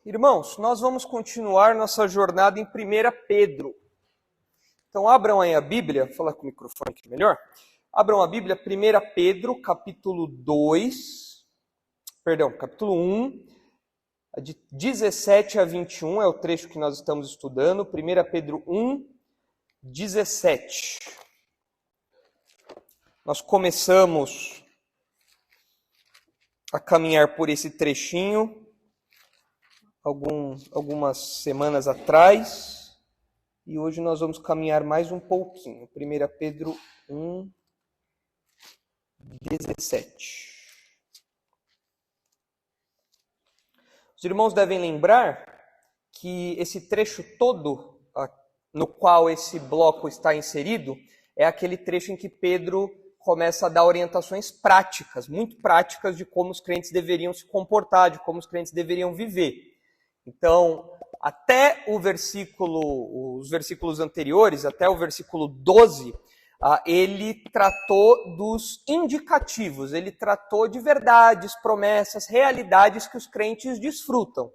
Irmãos, nós vamos continuar nossa jornada em 1 Pedro. Então abram aí a Bíblia, vou falar com o microfone aqui melhor. Abram a Bíblia, 1 Pedro, capítulo 1, de 17 a 21, é o trecho que nós estamos estudando. 1 Pedro 1, 17. Nós começamos a caminhar por esse trechinho algumas semanas atrás, e hoje nós vamos caminhar mais um pouquinho. 1 Pedro 1, 17. Os irmãos devem lembrar que esse trecho todo, no qual esse bloco está inserido, é aquele trecho em que Pedro começa a dar orientações práticas, muito práticas, de como os crentes deveriam se comportar, de como os crentes deveriam viver. Então, até os versículos anteriores, até o versículo 12, ele tratou dos indicativos, ele tratou de verdades, promessas, realidades que os crentes desfrutam.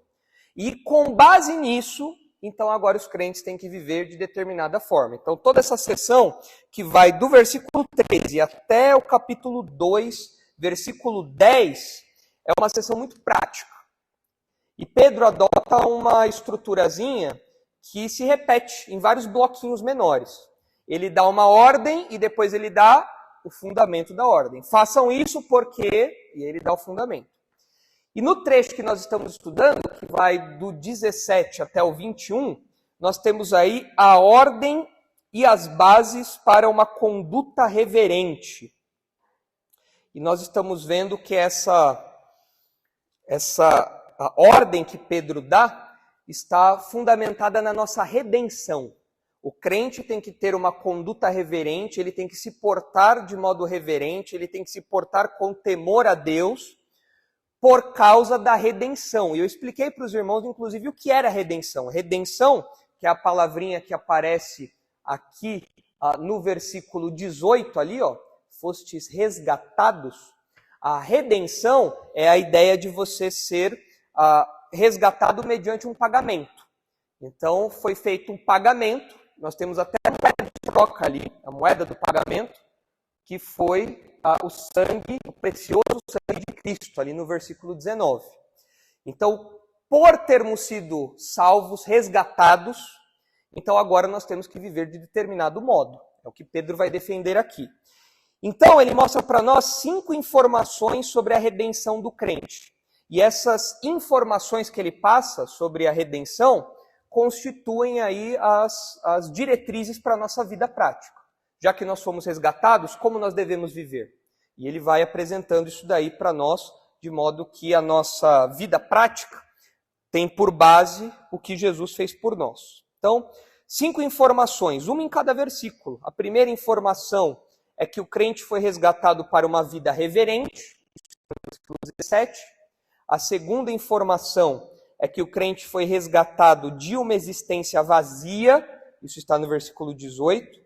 E com base nisso, então agora os crentes têm que viver de determinada forma. Então toda essa sessão, que vai do versículo 13 até o capítulo 2, versículo 10, é uma sessão muito prática. E Pedro adota uma estruturazinha que se repete em vários bloquinhos menores. Ele dá uma ordem e depois ele dá o fundamento da ordem. Façam isso porque... E ele dá o fundamento. E no trecho que nós estamos estudando, que vai do 17 até o 21, nós temos aí a ordem e as bases para uma conduta reverente. E nós estamos vendo que a ordem que Pedro dá está fundamentada na nossa redenção. O crente tem que ter uma conduta reverente, ele tem que se portar de modo reverente, ele tem que se portar com temor a Deus por causa da redenção. E eu expliquei para os irmãos, inclusive, o que era redenção. Redenção, que é a palavrinha que aparece aqui no versículo 18, ali, fostes resgatados. A redenção é a ideia de você ser resgatado mediante um pagamento. Então, foi feito um pagamento, nós temos até a moeda de troca ali, a moeda do pagamento, que foi o sangue, o precioso sangue de Cristo, ali no versículo 19. Então, por termos sido salvos, resgatados, então agora nós temos que viver de determinado modo. É o que Pedro vai defender aqui. Então, ele mostra para nós 5 informações sobre a redenção do crente. E essas informações que ele passa sobre a redenção constituem aí as diretrizes para a nossa vida prática. Já que nós fomos resgatados, como nós devemos viver? E ele vai apresentando isso daí para nós, de modo que a nossa vida prática tem por base o que Jesus fez por nós. Então, 5 informações, uma em cada versículo. A primeira informação é que o crente foi resgatado para uma vida reverente, versículo 17. A segunda informação é que o crente foi resgatado de uma existência vazia, isso está no versículo 18.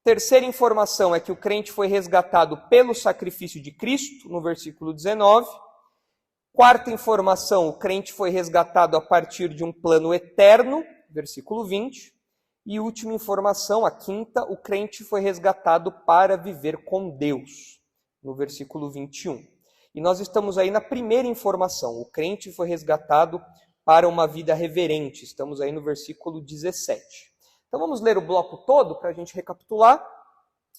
Terceira informação é que o crente foi resgatado pelo sacrifício de Cristo, no versículo 19. Quarta informação, o crente foi resgatado a partir de um plano eterno, versículo 20. E última informação, a quinta, o crente foi resgatado para viver com Deus, no versículo 21. E nós estamos aí na primeira informação, o crente foi resgatado para uma vida reverente, estamos aí no versículo 17. Então vamos ler o bloco todo para a gente recapitular,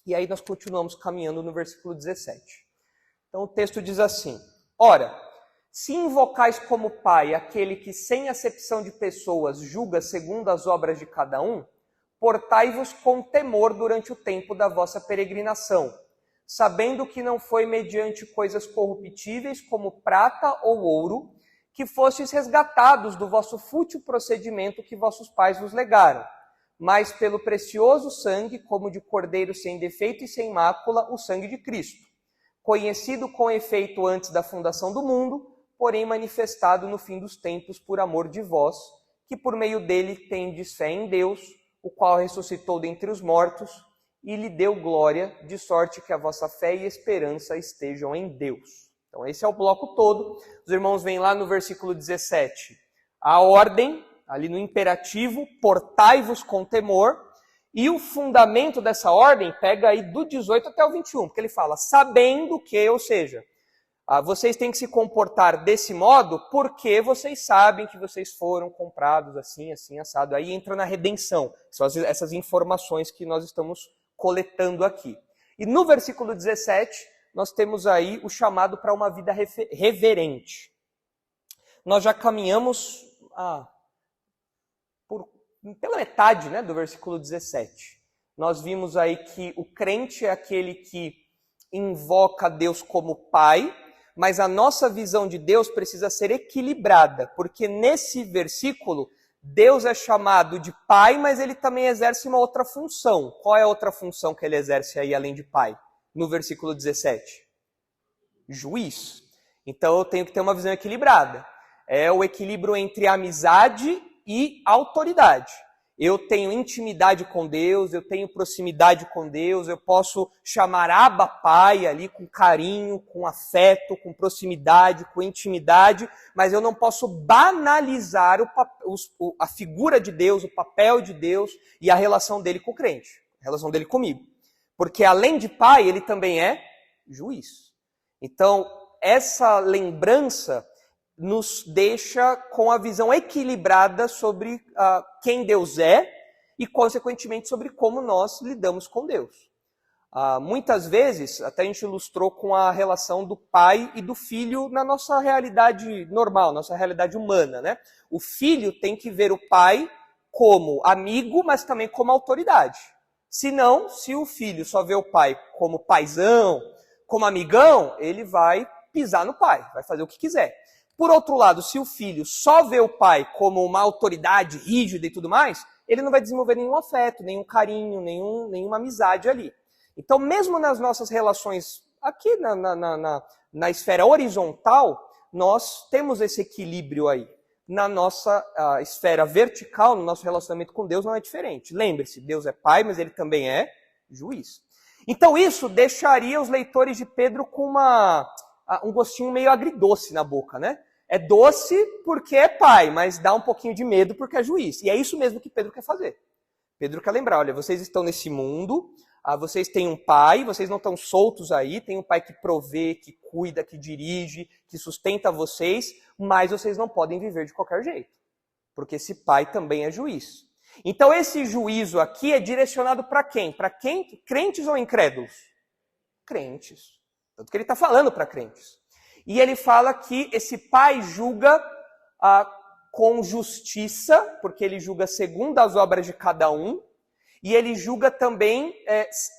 e aí nós continuamos caminhando no versículo 17. Então o texto diz assim: Ora, se invocais como Pai aquele que sem acepção de pessoas julga segundo as obras de cada um, portai-vos com temor durante o tempo da vossa peregrinação, sabendo que não foi mediante coisas corruptíveis como prata ou ouro, que fostes resgatados do vosso fútil procedimento que vossos pais vos legaram, mas pelo precioso sangue, como de cordeiro sem defeito e sem mácula, o sangue de Cristo, conhecido com efeito antes da fundação do mundo, porém manifestado no fim dos tempos por amor de vós, que por meio dele tendes fé em Deus, o qual ressuscitou dentre os mortos, e lhe deu glória, de sorte que a vossa fé e esperança estejam em Deus. Então esse é o bloco todo. Os irmãos veem lá no versículo 17 A ordem, ali no imperativo, portai-vos com temor, e o fundamento dessa ordem pega aí do 18 até o 21, porque ele fala, sabendo que, ou seja, vocês têm que se comportar desse modo porque vocês sabem que vocês foram comprados assim, assim, assado. Aí entra na redenção, são essas informações que nós estamos coletando aqui. E no versículo 17, nós temos aí o chamado para uma vida reverente. Nós já caminhamos pela metade, né, do versículo 17. Nós vimos aí que o crente é aquele que invoca Deus como Pai, mas a nossa visão de Deus precisa ser equilibrada, porque nesse versículo, Deus é chamado de Pai, mas ele também exerce uma outra função. Qual é a outra função que ele exerce aí, além de Pai? No versículo 17. Juiz. Então eu tenho que ter uma visão equilibrada. É o equilíbrio entre amizade e autoridade. Eu tenho intimidade com Deus, eu tenho proximidade com Deus, eu posso chamar Abba Pai ali com carinho, com afeto, com proximidade, com intimidade, mas eu não posso banalizar a figura de Deus, o papel de Deus e a relação dele com o crente, a relação dele comigo. Porque além de Pai, ele também é juiz. Então, essa lembrança nos deixa com a visão equilibrada sobre quem Deus é e, consequentemente, sobre como nós lidamos com Deus. Muitas vezes, até a gente ilustrou com a relação do pai e do filho na nossa realidade normal, nossa realidade humana, né? O filho tem que ver o pai como amigo, mas também como autoridade. Senão, se o filho só vê o pai como paizão, como amigão, ele vai pisar no pai, vai fazer o que quiser. Por outro lado, se o filho só vê o pai como uma autoridade rígida e tudo mais, ele não vai desenvolver nenhum afeto, nenhum carinho, nenhuma amizade ali. Então, mesmo nas nossas relações aqui na esfera horizontal, nós temos esse equilíbrio aí. Na nossa esfera vertical, no nosso relacionamento com Deus, não é diferente. Lembre-se, Deus é pai, mas ele também é juiz. Então isso deixaria os leitores de Pedro com um gostinho meio agridoce na boca, né? É doce porque é pai, mas dá um pouquinho de medo porque é juiz. E é isso mesmo que Pedro quer fazer. Pedro quer lembrar, olha, vocês estão nesse mundo, vocês têm um pai, vocês não estão soltos aí, tem um pai que provê, que cuida, que dirige, que sustenta vocês, mas vocês não podem viver de qualquer jeito, porque esse pai também é juiz. Então esse juízo aqui é direcionado para quem? Para quem? Crentes ou incrédulos? Crentes. Tanto que ele está falando para crentes. E ele fala que esse pai julga com justiça, porque ele julga segundo as obras de cada um, e ele julga também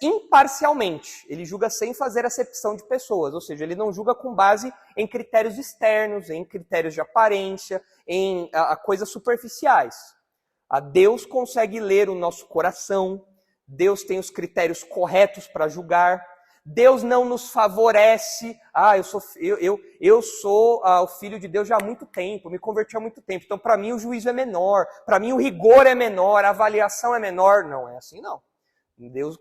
imparcialmente. Ele julga sem fazer acepção de pessoas, ou seja, ele não julga com base em critérios externos, em critérios de aparência, em coisas superficiais. Deus consegue ler o nosso coração, Deus tem os critérios corretos para julgar. Deus não nos favorece. Eu sou o filho de Deus já há muito tempo, me converti há muito tempo. Então, para mim, o juízo é menor, para mim, o rigor é menor, a avaliação é menor. Não é assim, não.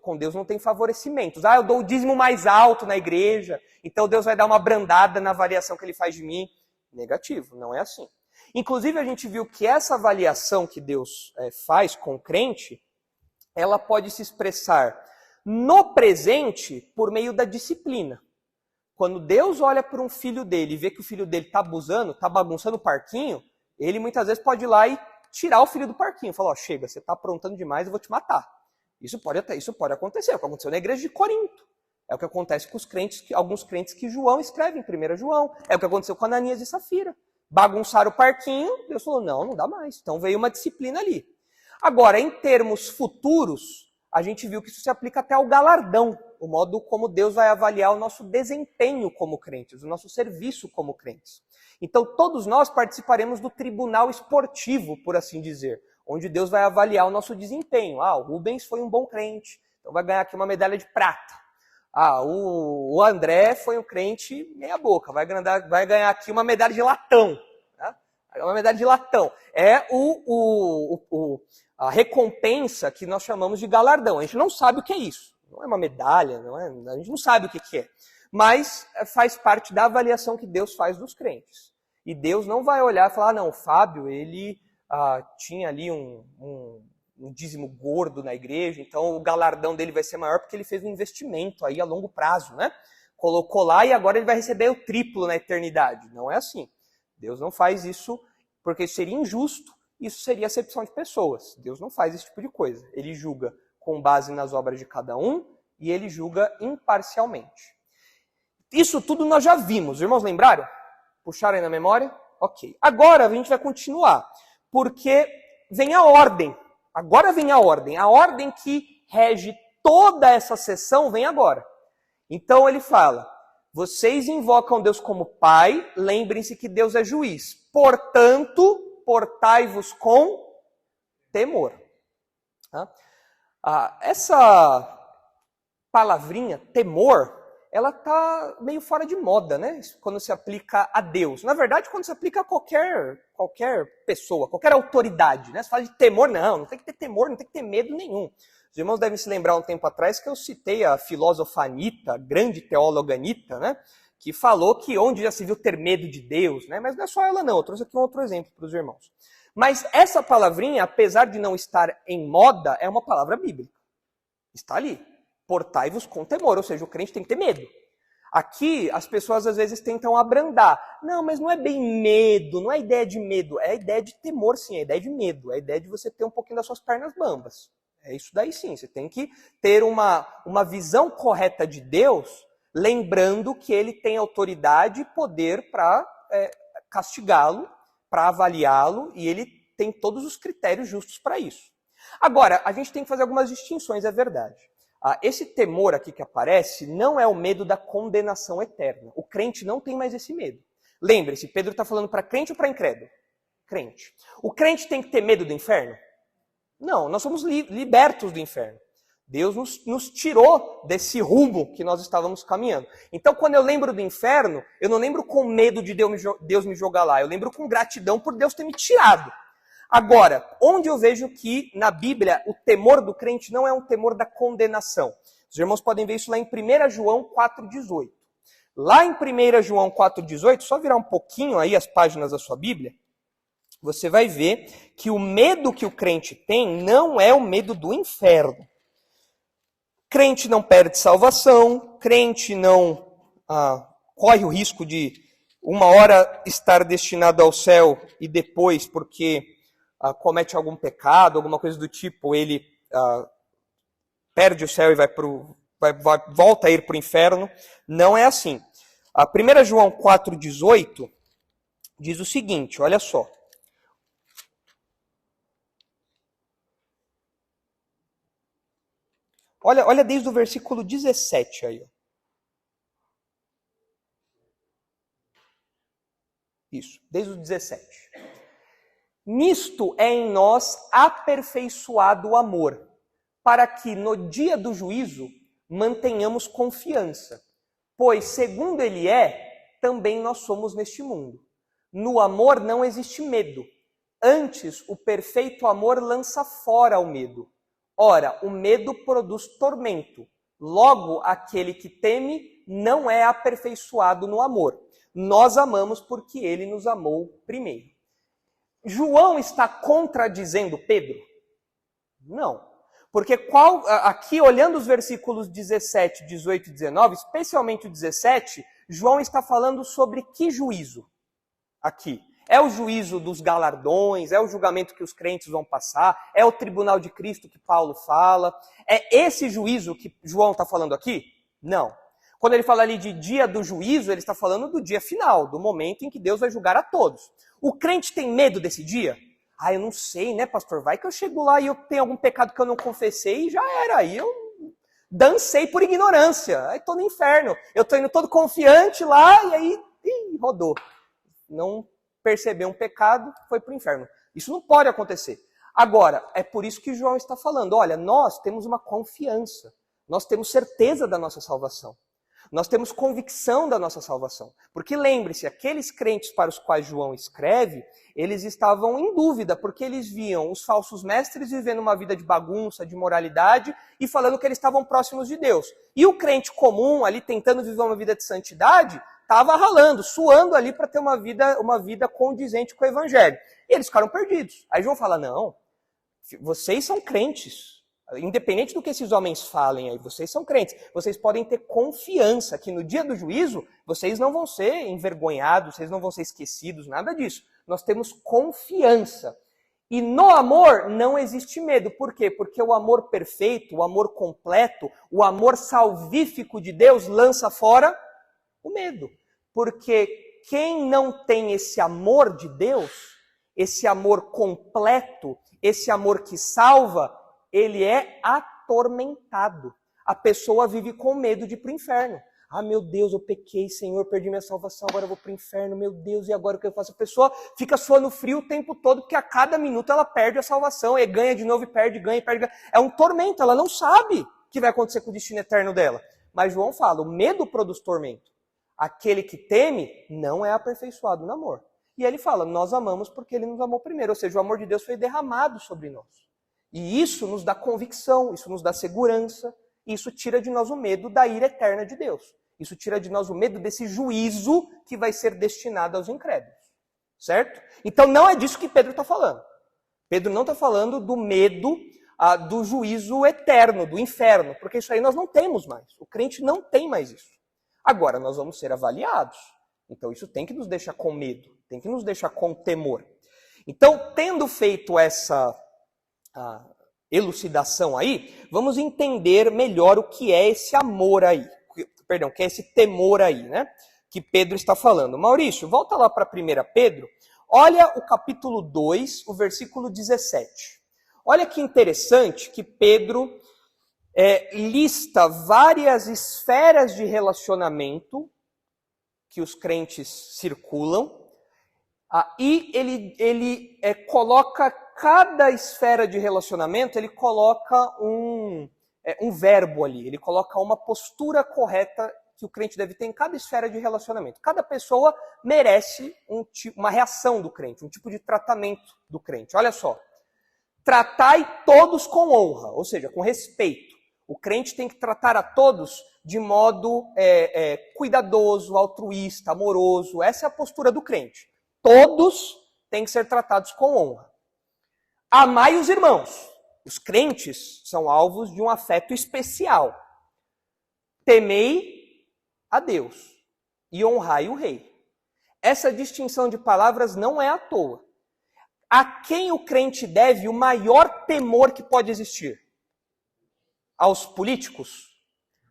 Com Deus não tem favorecimentos. Eu dou o dízimo mais alto na igreja, então Deus vai dar uma brandada na avaliação que ele faz de mim. Negativo, não é assim. Inclusive, a gente viu que essa avaliação que Deus faz com o crente, ela pode se expressar no presente, por meio da disciplina. Quando Deus olha para um filho dele e vê que o filho dele está abusando, está bagunçando o parquinho, ele muitas vezes pode ir lá e tirar o filho do parquinho. Falar, chega, você está aprontando demais, eu vou te matar. Isso pode acontecer. É o que aconteceu na igreja de Corinto. É o que acontece com os crentes, alguns crentes que João escreve em 1 João. É o que aconteceu com Ananias e Safira. Bagunçaram o parquinho, Deus falou, não dá mais. Então veio uma disciplina ali. Agora, em termos futuros, a gente viu que isso se aplica até ao galardão, o modo como Deus vai avaliar o nosso desempenho como crentes, o nosso serviço como crentes. Então, todos nós participaremos do tribunal esportivo, por assim dizer, onde Deus vai avaliar o nosso desempenho. O Rubens foi um bom crente, então vai ganhar aqui uma medalha de prata. O André foi um crente meia boca, vai ganhar aqui uma medalha de latão. Né? Uma medalha de latão. É a recompensa que nós chamamos de galardão. A gente não sabe o que é isso. Não é uma medalha, a gente não sabe o que é. Mas faz parte da avaliação que Deus faz dos crentes. E Deus não vai olhar e falar, não, o Fábio, ele tinha ali um dízimo gordo na igreja, então o galardão dele vai ser maior porque ele fez um investimento aí a longo prazo, né? Colocou lá e agora ele vai receber o triplo na eternidade. Não é assim. Deus não faz isso porque isso seria injusto, isso seria acepção de pessoas. Deus não faz esse tipo de coisa. Ele julga com base nas obras de cada um e ele julga imparcialmente. Isso tudo nós já vimos. Os irmãos lembraram? Puxaram aí na memória? Ok. Agora a gente vai continuar, porque vem a ordem. Agora vem a ordem. A ordem que rege toda essa sessão vem agora. Então ele fala, vocês invocam Deus como Pai, lembrem-se que Deus é juiz. Portanto, portai-vos com temor. Essa palavrinha, temor, ela está meio fora de moda, né? Quando se aplica a Deus. Na verdade, quando se aplica a qualquer pessoa, qualquer autoridade, né? Se fala de temor, não tem que ter temor, não tem que ter medo nenhum. Os irmãos devem se lembrar um tempo atrás que eu citei a filósofa Anitta, grande teóloga Anitta, né? Que falou que onde já se viu ter medo de Deus, né? Mas não é só ela não, eu trouxe aqui um outro exemplo para os irmãos. Mas essa palavrinha, apesar de não estar em moda, é uma palavra bíblica. Está ali. Portai-vos com temor, ou seja, o crente tem que ter medo. Aqui, as pessoas às vezes tentam abrandar. Não, mas não é bem medo, não é ideia de medo, é a ideia de temor sim, é a ideia de medo, é a ideia de você ter um pouquinho das suas pernas bambas. É isso daí sim, você tem que ter uma visão correta de Deus, lembrando que ele tem autoridade e poder para castigá-lo, para avaliá-lo, e ele tem todos os critérios justos para isso. Agora, a gente tem que fazer algumas distinções, é verdade. Esse temor aqui que aparece não é o medo da condenação eterna. O crente não tem mais esse medo. Lembre-se, Pedro está falando para crente ou para incrédulo? Crente. O crente tem que ter medo do inferno? Não, nós somos libertos do inferno. Deus nos tirou desse rumo que nós estávamos caminhando. Então, quando eu lembro do inferno, eu não lembro com medo de Deus me jogar lá. Eu lembro com gratidão por Deus ter me tirado. Agora, onde eu vejo que na Bíblia o temor do crente não é um temor da condenação. Os irmãos podem ver isso lá em 1 João 4,18. Lá em 1 João 4,18, só virar um pouquinho aí as páginas da sua Bíblia, você vai ver que o medo que o crente tem não é o medo do inferno. Crente não perde salvação, crente não corre o risco de uma hora estar destinado ao céu e depois, porque comete algum pecado, alguma coisa do tipo, ele perde o céu e volta a ir para o inferno. Não é assim. 1 João 4,18 diz o seguinte, olha só. Olha desde o versículo 17 aí. Isso, desde o 17. Nisto é em nós aperfeiçoado o amor, para que no dia do juízo mantenhamos confiança. Pois, segundo ele também nós somos neste mundo. No amor não existe medo. Antes, o perfeito amor lança fora o medo. Ora, o medo produz tormento. Logo, aquele que teme não é aperfeiçoado no amor. Nós amamos porque ele nos amou primeiro. João está contradizendo Pedro? Não. Porque aqui, olhando os versículos 17, 18 e 19, especialmente o 17, João está falando sobre que juízo? Aqui. É o juízo dos galardões, é o julgamento que os crentes vão passar, é o tribunal de Cristo que Paulo fala. É esse juízo que João está falando aqui? Não. Quando ele fala ali de dia do juízo, ele está falando do dia final, do momento em que Deus vai julgar a todos. O crente tem medo desse dia? Eu não sei, né, pastor? Vai que eu chego lá e eu tenho algum pecado que eu não confessei e já era. Aí eu dancei por ignorância. Aí estou no inferno. Eu estou indo todo confiante lá e aí rodou. Não percebeu um pecado, foi para o inferno. Isso não pode acontecer. Agora, é por isso que João está falando. Olha, nós temos uma confiança. Nós temos certeza da nossa salvação. Nós temos convicção da nossa salvação. Porque lembre-se, aqueles crentes para os quais João escreve, eles estavam em dúvida, porque eles viam os falsos mestres vivendo uma vida de bagunça, de imoralidade, e falando que eles estavam próximos de Deus. E o crente comum, ali tentando viver uma vida de santidade, estava ralando, suando ali para ter uma vida condizente com o evangelho. E eles ficaram perdidos. Aí João fala, não, vocês são crentes. Independente do que esses homens falem aí, vocês são crentes. Vocês podem ter confiança que no dia do juízo, vocês não vão ser envergonhados, vocês não vão ser esquecidos, nada disso. Nós temos confiança. E no amor não existe medo. Por quê? Porque o amor perfeito, o amor completo, o amor salvífico de Deus lança fora o medo. Porque quem não tem esse amor de Deus, esse amor completo, esse amor que salva, ele é atormentado. A pessoa vive com medo de ir para o inferno. Ah, meu Deus, eu pequei, Senhor, perdi minha salvação, agora eu vou para o inferno, meu Deus, e agora o que eu faço? A pessoa fica suando frio o tempo todo, porque a cada minuto ela perde a salvação, e ganha de novo, e perde, ganha, e perde, ganha. É um tormento, ela não sabe o que vai acontecer com o destino eterno dela. Mas João fala, o medo produz tormento. Aquele que teme não é aperfeiçoado no amor. E ele fala, nós amamos porque ele nos amou primeiro, ou seja, o amor de Deus foi derramado sobre nós. E isso nos dá convicção, isso nos dá segurança, isso tira de nós o medo da ira eterna de Deus. Isso tira de nós o medo desse juízo que vai ser destinado aos incrédulos. Certo? Então não é disso que Pedro está falando. Pedro não está falando do medo do juízo eterno, do inferno, porque isso aí nós não temos mais. O crente não tem mais isso. Agora nós vamos ser avaliados. Então isso tem que nos deixar com medo, tem que nos deixar com temor. Então, tendo feito essa elucidação aí, vamos entender melhor o que é esse amor aí. Perdão, que é esse temor aí, né? Que Pedro está falando. Maurício, volta lá para 1 Pedro. Olha o capítulo 2, o versículo 17. Olha que interessante que Pedro lista várias esferas de relacionamento que os crentes circulam, e ele coloca cada esfera de relacionamento, ele coloca um verbo ali, ele coloca uma postura correta que o crente deve ter em cada esfera de relacionamento. Cada pessoa merece uma reação do crente, um tipo de tratamento do crente. Olha só, tratai todos com honra, ou seja, com respeito. O crente tem que tratar a todos de modo cuidadoso, altruísta, amoroso. Essa é a postura do crente. Todos têm que ser tratados com honra. Amai os irmãos. Os crentes são alvos de um afeto especial. Temei a Deus e honrai o rei. Essa distinção de palavras não é à toa. A quem o crente deve o maior temor que pode existir? Aos políticos?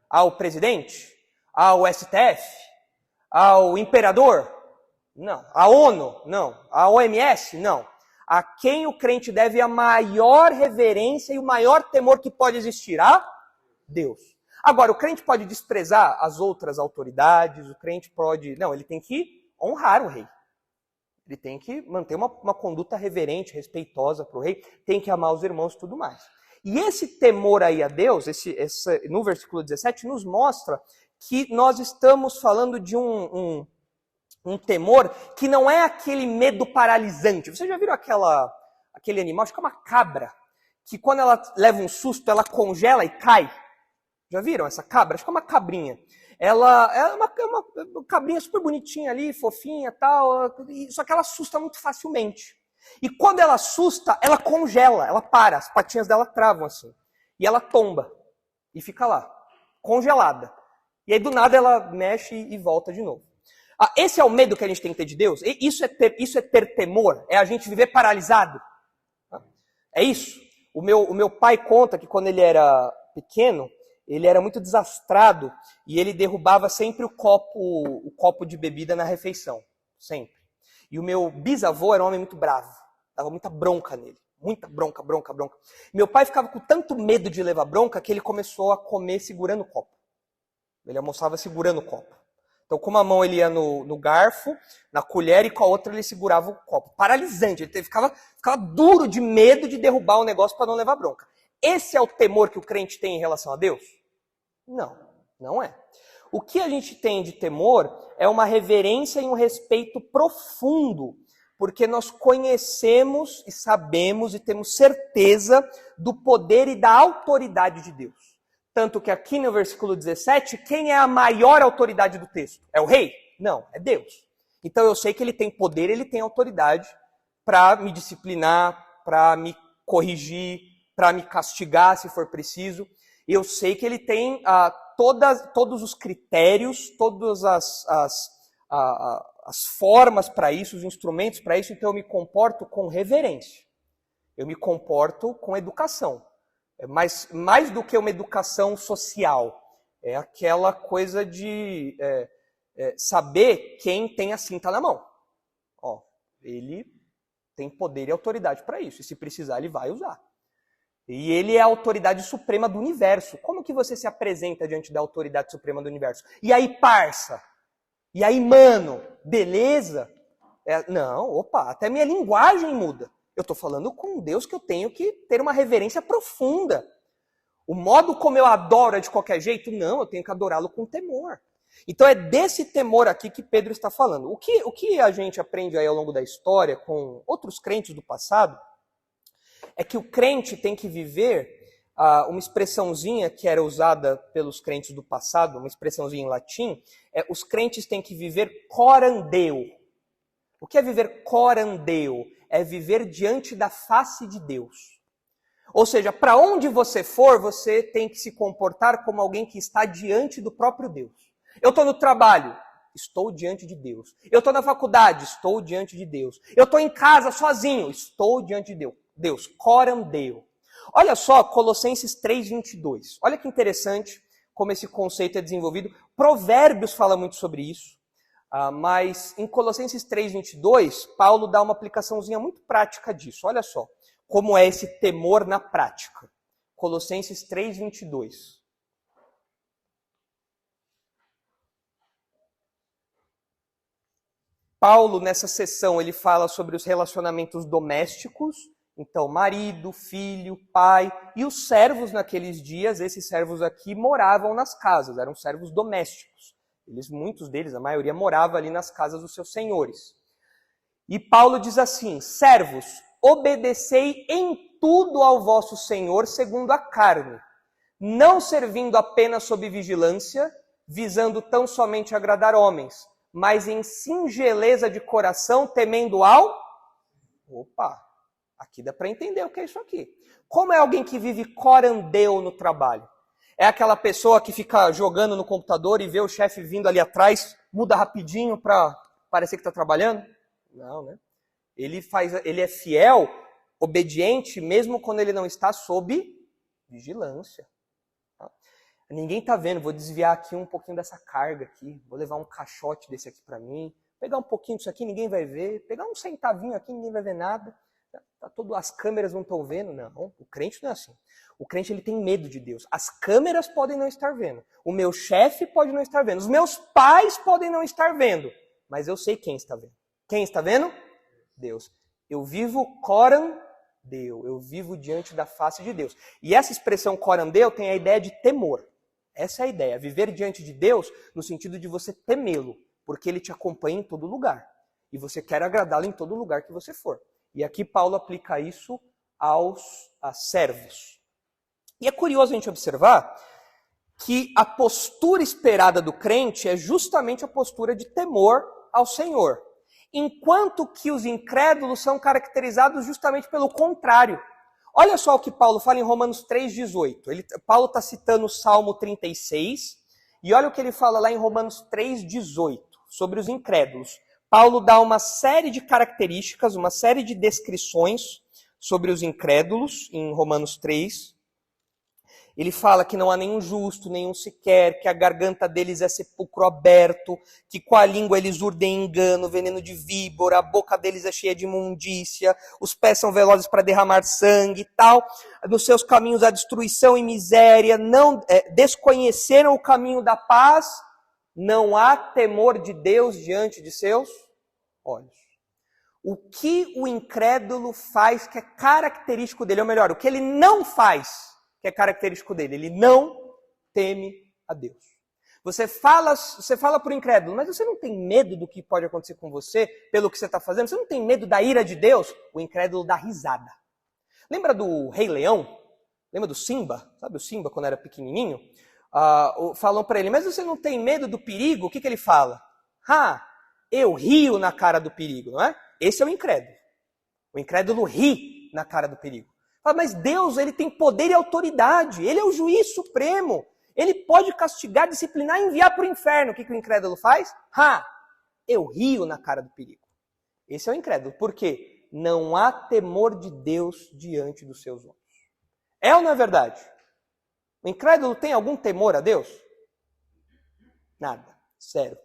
Ao presidente? Ao STF? Ao imperador? Não. À ONU? Não. À OMS? Não. A quem o crente deve a maior reverência e o maior temor que pode existir? A Deus. Agora, o crente pode desprezar as outras autoridades, o crente pode... Não, ele tem que honrar o rei. Ele tem que manter uma conduta reverente, respeitosa para o rei, tem que amar os irmãos e tudo mais. E esse temor aí a Deus, no versículo 17, nos mostra que nós estamos falando de um temor que não é aquele medo paralisante. Vocês já viram aquele animal, acho que é uma cabra, que quando ela leva um susto, ela congela e cai? Já viram essa cabra? Acho que é uma cabrinha. Ela é uma cabrinha super bonitinha ali, fofinha e tal, só que ela assusta muito facilmente. E quando ela assusta, ela congela, ela para, as patinhas dela travam assim. E ela tomba e fica lá, congelada. E aí do nada ela mexe e volta de novo. Esse é o medo que a gente tem que ter de Deus? Isso é ter temor? É a gente viver paralisado? É isso? O meu pai conta que quando ele era pequeno, ele era muito desastrado e ele derrubava sempre o copo de bebida na refeição. Sempre. E o meu bisavô era um homem muito bravo. Dava muita bronca nele. Muita bronca. Meu pai ficava com tanto medo de levar bronca que ele começou a comer segurando o copo. Ele almoçava segurando o copo. Então, com uma mão ele ia no garfo, na colher, e com a outra ele segurava o copo. Paralisante. Ele ficava duro de medo de derrubar o negócio para não levar bronca. Esse é o temor que o crente tem em relação a Deus? Não, não é. O que a gente tem de temor é uma reverência e um respeito profundo, porque nós conhecemos e sabemos e temos certeza do poder e da autoridade de Deus. Tanto que aqui no versículo 17, quem é a maior autoridade do texto? É o rei? Não, é Deus. Então eu sei que ele tem poder, ele tem autoridade para me disciplinar, para me corrigir, para me castigar se for preciso. Eu sei que ele tem todos os critérios, todas as formas para isso, os instrumentos para isso, então eu me comporto com reverência. Eu me comporto com educação. Mas mais do que uma educação social, é aquela coisa de saber quem tem a cinta na mão. Ó, ele tem poder e autoridade para isso, e se precisar ele vai usar. E ele é a autoridade suprema do universo. Como que você se apresenta diante da autoridade suprema do universo? E aí, parça? E aí, mano? Beleza? Não, opa, até minha linguagem muda. Eu estou falando com Deus que eu tenho que ter uma reverência profunda. O modo como eu adoro é de qualquer jeito? Não, eu tenho que adorá-lo com temor. Então é desse temor aqui que Pedro está falando. O que a gente aprende aí ao longo da história com outros crentes do passado é que o crente tem que viver uma expressãozinha que era usada pelos crentes do passado, uma expressãozinha em latim, os crentes têm que viver corandeu. O que é viver corandeu? É viver diante da face de Deus. Ou seja, para onde você for, você tem que se comportar como alguém que está diante do próprio Deus. Eu estou no trabalho, estou diante de Deus. Eu estou na faculdade, estou diante de Deus. Eu estou em casa sozinho, estou diante de Deus. Corandeu. Olha só, Colossenses 3:22. Olha que interessante como esse conceito é desenvolvido. Provérbios fala muito sobre isso. Mas em Colossenses 3:22, Paulo dá uma aplicaçãozinha muito prática disso. Olha só como é esse temor na prática. Colossenses 3:22. Paulo, nessa sessão, ele fala sobre os relacionamentos domésticos. Então, marido, filho, pai e os servos naqueles dias, esses servos aqui moravam nas casas, eram servos domésticos. Muitos deles, a maioria, morava ali nas casas dos seus senhores. E Paulo diz assim: servos, obedecei em tudo ao vosso Senhor segundo a carne, não servindo apenas sob vigilância, visando tão somente agradar homens, mas em singeleza de coração, temendo ao... Opa, aqui dá para entender o que é isso aqui. Como é alguém que vive corandeu no trabalho? É aquela pessoa que fica jogando no computador e vê o chefe vindo ali atrás, muda rapidinho para parecer que está trabalhando? Não, né? Ele é fiel, obediente, mesmo quando ele não está sob vigilância. Tá? Ninguém está vendo, vou desviar aqui um pouquinho dessa carga aqui, vou levar um caixote desse aqui para mim, pegar um pouquinho disso aqui, ninguém vai ver, pegar um centavinho aqui, ninguém vai ver nada. As câmeras não estão vendo? Não, o crente não é assim. O crente ele tem medo de Deus. As câmeras podem não estar vendo. O meu chefe pode não estar vendo. Os meus pais podem não estar vendo. Mas eu sei quem está vendo. Quem está vendo? Deus. Eu vivo corandeu. Eu vivo diante da face de Deus. E essa expressão corandeu tem a ideia de temor. Essa é a ideia. Viver diante de Deus no sentido de você temê-lo. Porque ele te acompanha em todo lugar. E você quer agradá-lo em todo lugar que você for. E aqui Paulo aplica isso aos servos. E é curioso a gente observar que a postura esperada do crente é justamente a postura de temor ao Senhor. Enquanto que os incrédulos são caracterizados justamente pelo contrário. Olha só o que Paulo fala em Romanos 3,18. Paulo está citando o Salmo 36, e olha o que ele fala lá em Romanos 3,18, sobre os incrédulos. Paulo dá uma série de características, uma série de descrições sobre os incrédulos, em Romanos 3. Ele fala que não há nenhum justo, nenhum sequer, que a garganta deles é sepulcro aberto, que com a língua eles urdem engano, veneno de víbora, a boca deles é cheia de imundícia, os pés são velozes para derramar sangue e tal. Nos seus caminhos há destruição e miséria, desconheceram o caminho da paz, não há temor de Deus diante de seus olhos. O que o incrédulo faz que é característico dele, ou melhor, o que ele não faz que é característico dele, ele não teme a Deus. Você fala para o incrédulo, mas você não tem medo do que pode acontecer com você pelo que você está fazendo? Você não tem medo da ira de Deus? O incrédulo dá risada. Lembra do Rei Leão? Lembra do Simba? Sabe o Simba quando era pequenininho? Falam para ele, mas você não tem medo do perigo? O que ele fala? Eu rio na cara do perigo, não é? Esse é o incrédulo. O incrédulo ri na cara do perigo. Mas Deus, ele tem poder e autoridade. Ele é o juiz supremo. Ele pode castigar, disciplinar e enviar para o inferno. O que o incrédulo faz? Eu rio na cara do perigo. Esse é o incrédulo. Por quê? Não há temor de Deus diante dos seus olhos. É ou não é verdade? O incrédulo tem algum temor a Deus? Nada. Sério.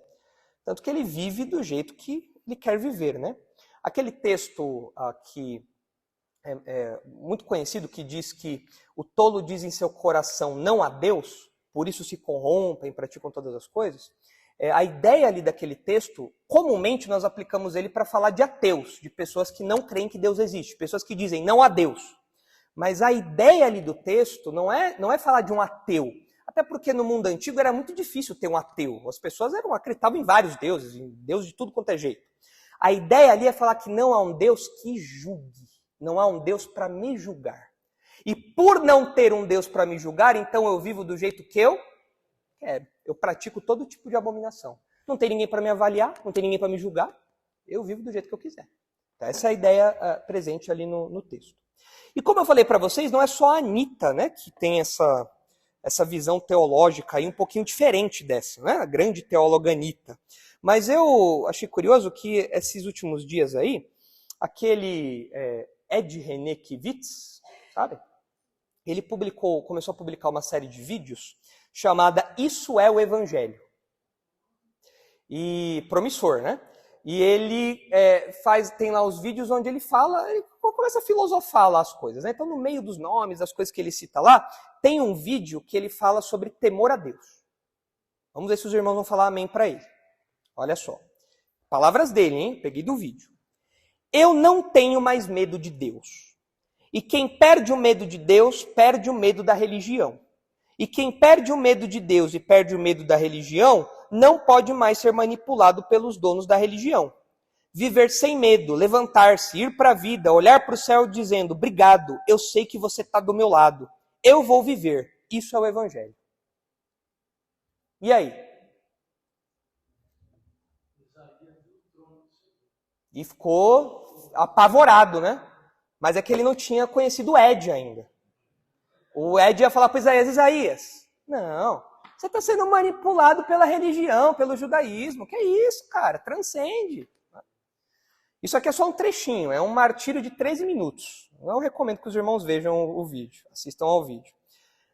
Tanto que ele vive do jeito que ele quer viver, né? Aquele texto que é muito conhecido, que diz que o tolo diz em seu coração não a Deus, por isso se corrompem, praticam todas as coisas. A ideia ali daquele texto, comumente nós aplicamos ele para falar de ateus, de pessoas que não creem que Deus existe, pessoas que dizem não a Deus. Mas a ideia ali do texto não é falar de um ateu, até porque no mundo antigo era muito difícil ter um ateu. As pessoas acreditavam em vários deuses, em Deus de tudo quanto é jeito. A ideia ali é falar que não há um Deus que julgue, não há um Deus para me julgar. E por não ter um Deus para me julgar, então eu vivo do jeito que eu quero. Eu pratico todo tipo de abominação. Não tem ninguém para me avaliar, não tem ninguém para me julgar. Eu vivo do jeito que eu quiser. Então, essa é a ideia presente ali no texto. E como eu falei para vocês, não é só a Anitta, né, que tem essa visão teológica aí um pouquinho diferente dessa, né, a grande teóloga Anitta. Mas eu achei curioso que esses últimos dias aí, aquele Ed René Kivitz, sabe? Ele começou a publicar uma série de vídeos chamada Isso é o Evangelho. E promissor, né? E ele tem lá os vídeos onde ele começa a filosofar lá as coisas, né? Então, no meio dos nomes, das coisas que ele cita lá, tem um vídeo que ele fala sobre temor a Deus. Vamos ver se os irmãos vão falar amém para ele. Olha só. Palavras dele, hein? Peguei do vídeo. Eu não tenho mais medo de Deus. E quem perde o medo de Deus, perde o medo da religião. E quem perde o medo de Deus e perde o medo da religião, não pode mais ser manipulado pelos donos da religião. Viver sem medo, levantar-se, ir para a vida, olhar para o céu dizendo, obrigado, eu sei que você está do meu lado. Eu vou viver. Isso é o Evangelho. E aí? E ficou apavorado, né? Mas é que ele não tinha conhecido o Ed ainda. O Ed ia falar para Isaías, não, você está sendo manipulado pela religião, pelo judaísmo. Que é isso, cara? Transcende. Isso aqui é só um trechinho, é um martírio de 13 minutos. Eu recomendo que os irmãos vejam o vídeo, assistam ao vídeo.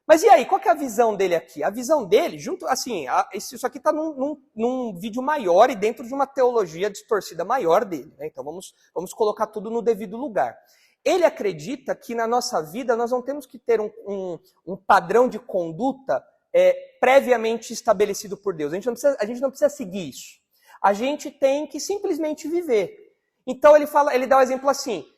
Mas e aí, qual que é a visão dele aqui? A visão dele, isso aqui está num vídeo maior e dentro de uma teologia distorcida maior dele, né? Então vamos colocar tudo no devido lugar. Ele acredita que na nossa vida nós não temos que ter um padrão de conduta previamente estabelecido por Deus. A gente não precisa seguir isso. A gente tem que simplesmente viver. Então ele dá o exemplo assim,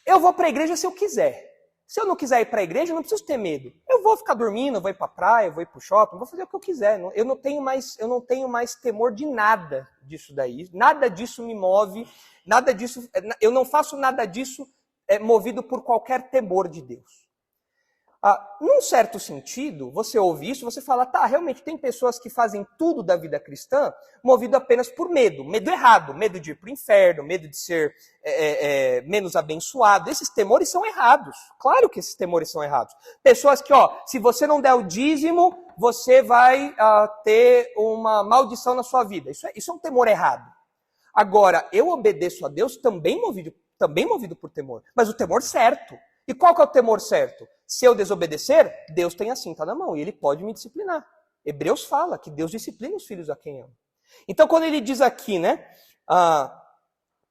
eu vou para a igreja se eu quiser. Se eu não quiser ir para a igreja, eu não preciso ter medo. Eu vou ficar dormindo, eu vou ir para a praia, eu vou ir para o shopping, eu vou fazer o que eu quiser. Eu não tenho mais temor de nada disso daí. Nada disso me move, eu não faço nada disso movido por qualquer temor de Deus. Num certo sentido, você ouve isso, você fala, realmente tem pessoas que fazem tudo da vida cristã movido apenas por medo. Medo errado, medo de ir para o inferno, medo de ser menos abençoado. Esses temores são errados. Claro que esses temores são errados. Pessoas que, se você não der o dízimo, você vai ter uma maldição na sua vida. Isso é um temor errado. Agora, eu obedeço a Deus também movido por temor. Mas o temor certo. E qual que é o temor certo? Se eu desobedecer, Deus tem a cinta na mão e Ele pode me disciplinar. Hebreus fala que Deus disciplina os filhos a quem ama. Então, quando ele diz aqui, né,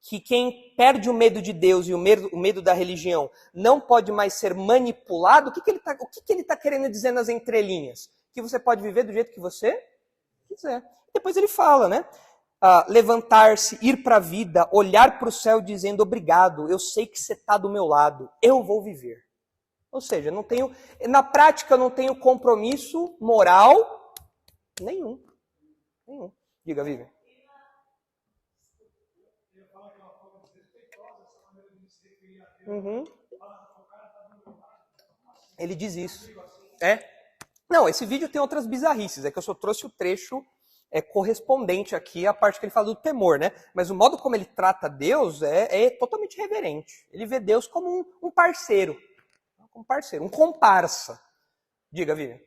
que quem perde o medo de Deus e o medo da religião não pode mais ser manipulado, o que ele está querendo dizer nas entrelinhas? Que você pode viver do jeito que você quiser. Depois ele fala, né? Levantar-se, ir para a vida, olhar para o céu dizendo obrigado, eu sei que você está do meu lado, eu vou viver. Ou seja, na prática eu não tenho compromisso moral nenhum. Diga, Vivian. Ele diz isso. Não, esse vídeo tem outras bizarrices, é que eu só trouxe o trecho correspondente aqui à parte que ele fala do temor, né? Mas o modo como ele trata Deus é totalmente reverente. Ele vê Deus como um parceiro, um comparsa. Diga, Vivian.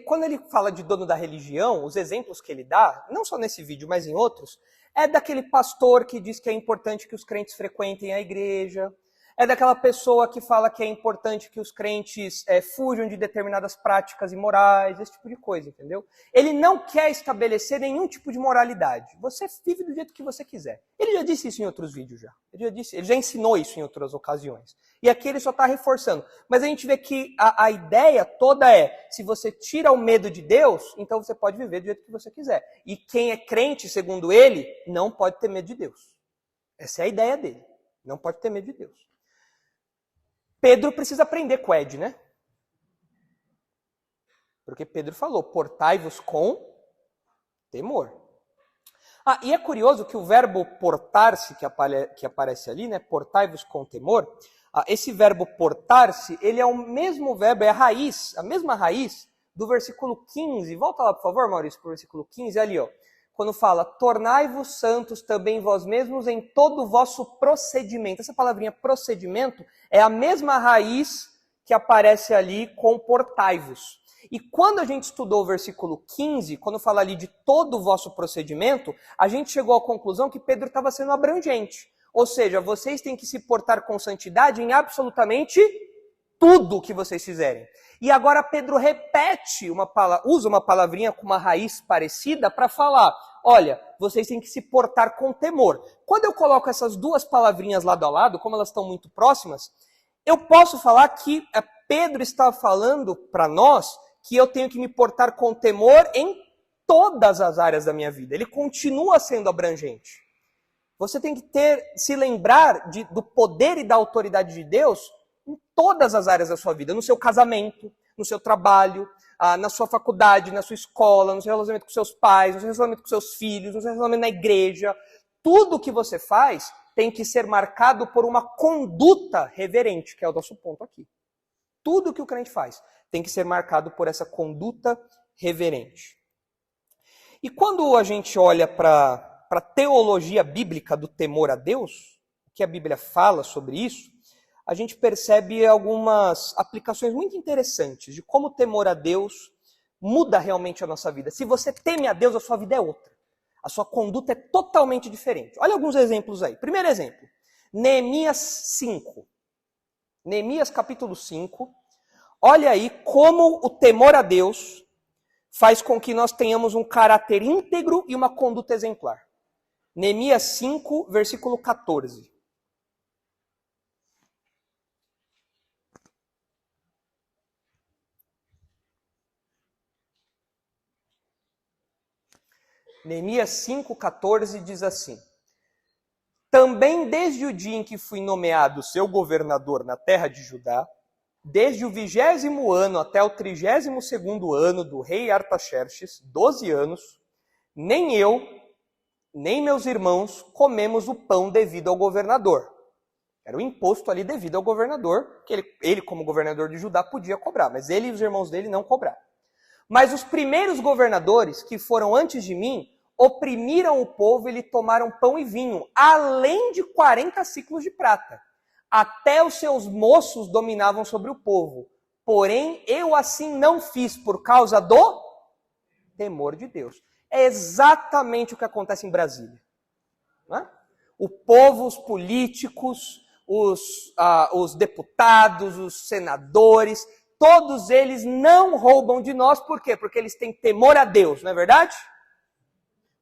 Quando ele fala de dono da religião, os exemplos que ele dá, não só nesse vídeo, mas em outros, é daquele pastor que diz que é importante que os crentes frequentem a igreja, é daquela pessoa que fala que é importante que os crentes fujam de determinadas práticas imorais, esse tipo de coisa, entendeu? Ele não quer estabelecer nenhum tipo de moralidade. Você vive do jeito que você quiser. Ele já disse isso em outros vídeos já. Ele já ensinou isso em outras ocasiões. E aqui ele só está reforçando. Mas a gente vê que a ideia toda é, se você tira o medo de Deus, então você pode viver do jeito que você quiser. E quem é crente, segundo ele, não pode ter medo de Deus. Essa é a ideia dele. Não pode ter medo de Deus. Pedro precisa aprender com Ed, né? Porque Pedro falou, portai-vos com temor. E é curioso que o verbo portar-se, que aparece ali, né? Portai-vos com temor, esse verbo portar-se, ele é o mesmo verbo, é a mesma raiz do versículo 15. Volta lá, por favor, Maurício, para o versículo 15, ali, ó. Quando fala, tornai-vos santos também vós mesmos em todo o vosso procedimento. Essa palavrinha procedimento é a mesma raiz que aparece ali com portai-vos. E quando a gente estudou o versículo 15, quando fala ali de todo o vosso procedimento, a gente chegou à conclusão que Pedro estava sendo abrangente. Ou seja, vocês têm que se portar com santidade em absolutamente tudo o que vocês fizerem. E agora Pedro repete, usa uma palavrinha com uma raiz parecida para falar, olha, vocês têm que se portar com temor. Quando eu coloco essas duas palavrinhas lado a lado, como elas estão muito próximas, eu posso falar que Pedro está falando para nós que eu tenho que me portar com temor em todas as áreas da minha vida. Ele continua sendo abrangente. Você tem que se lembrar do poder e da autoridade de Deus em todas as áreas da sua vida, no seu casamento, no seu trabalho, na sua faculdade, na sua escola, no seu relacionamento com seus pais, no seu relacionamento com seus filhos, no seu relacionamento na igreja. Tudo que você faz tem que ser marcado por uma conduta reverente, que é o nosso ponto aqui. Tudo que o crente faz tem que ser marcado por essa conduta reverente. E quando a gente olha para a teologia bíblica do temor a Deus, o que a Bíblia fala sobre isso, a gente percebe algumas aplicações muito interessantes de como o temor a Deus muda realmente a nossa vida. Se você teme a Deus, a sua vida é outra. A sua conduta é totalmente diferente. Olha alguns exemplos aí. Primeiro exemplo, Neemias 5. Neemias capítulo 5. Olha aí como o temor a Deus faz com que nós tenhamos um caráter íntegro e uma conduta exemplar. Neemias 5, versículo 14. Neemias 5,14 diz assim: também desde o dia em que fui nomeado seu governador na terra de Judá, desde o 20º ano até o 32º ano do rei Artaxerxes, 12 anos, nem eu, nem meus irmãos comemos o pão devido ao governador. Era o imposto ali devido ao governador, que ele como governador de Judá podia cobrar, mas ele e os irmãos dele não cobraram. Mas os primeiros governadores que foram antes de mim oprimiram o povo e lhe tomaram pão e vinho, além de 40 ciclos de prata. Até os seus moços dominavam sobre o povo. Porém, eu assim não fiz por causa do temor de Deus. É exatamente o que acontece em Brasília. Não é? O povo, os políticos, os deputados, os senadores, todos eles não roubam de nós. Por quê? Porque eles têm temor a Deus, não é verdade?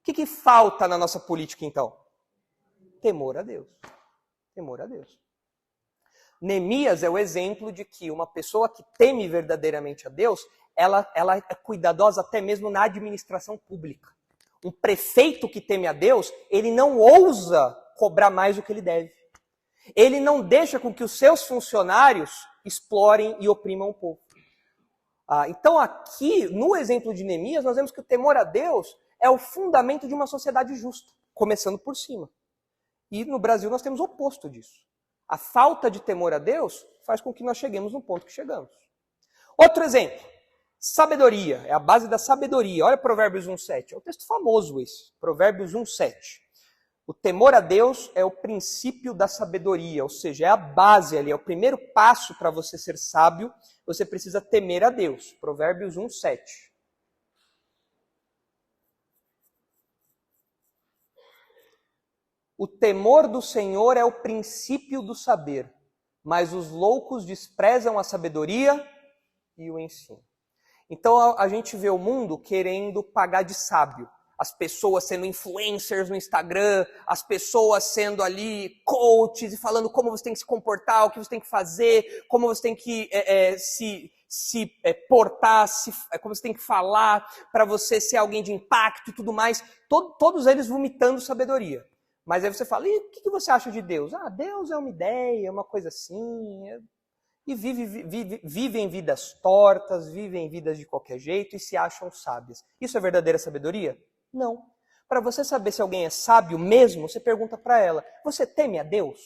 O que falta na nossa política, então? Temor a Deus. Temor a Deus. Neemias é o exemplo de que uma pessoa que teme verdadeiramente a Deus, ela é cuidadosa até mesmo na administração pública. Um prefeito que teme a Deus, ele não ousa cobrar mais do que ele deve. Ele não deixa com que os seus funcionários explorem e oprimam o povo. Então aqui, no exemplo de Neemias, nós vemos que o temor a Deus é o fundamento de uma sociedade justa, começando por cima. E no Brasil nós temos o oposto disso. A falta de temor a Deus faz com que nós cheguemos no ponto que chegamos. Outro exemplo, sabedoria, é a base da sabedoria. Olha Provérbios 1,7, é um texto famoso esse, Provérbios 1,7. O temor a Deus é o princípio da sabedoria, ou seja, é a base ali, é o primeiro passo para você ser sábio, você precisa temer a Deus. Provérbios 1,7. O temor do Senhor é o princípio do saber, mas os loucos desprezam a sabedoria e o ensino. Então a gente vê o mundo querendo pagar de sábio. As pessoas sendo influencers no Instagram, as pessoas sendo ali coaches e falando como você tem que se comportar, o que você tem que fazer, como você tem que se portar, como você tem que falar para você ser alguém de impacto e tudo mais. Todos eles vomitando sabedoria. Mas aí você fala, e o que você acha de Deus? Ah, Deus é uma ideia, é uma coisa assim. E vivem vidas tortas, vivem vidas de qualquer jeito e se acham sábias. Isso é verdadeira sabedoria? Não. Para você saber se alguém é sábio mesmo, você pergunta para ela, você teme a Deus?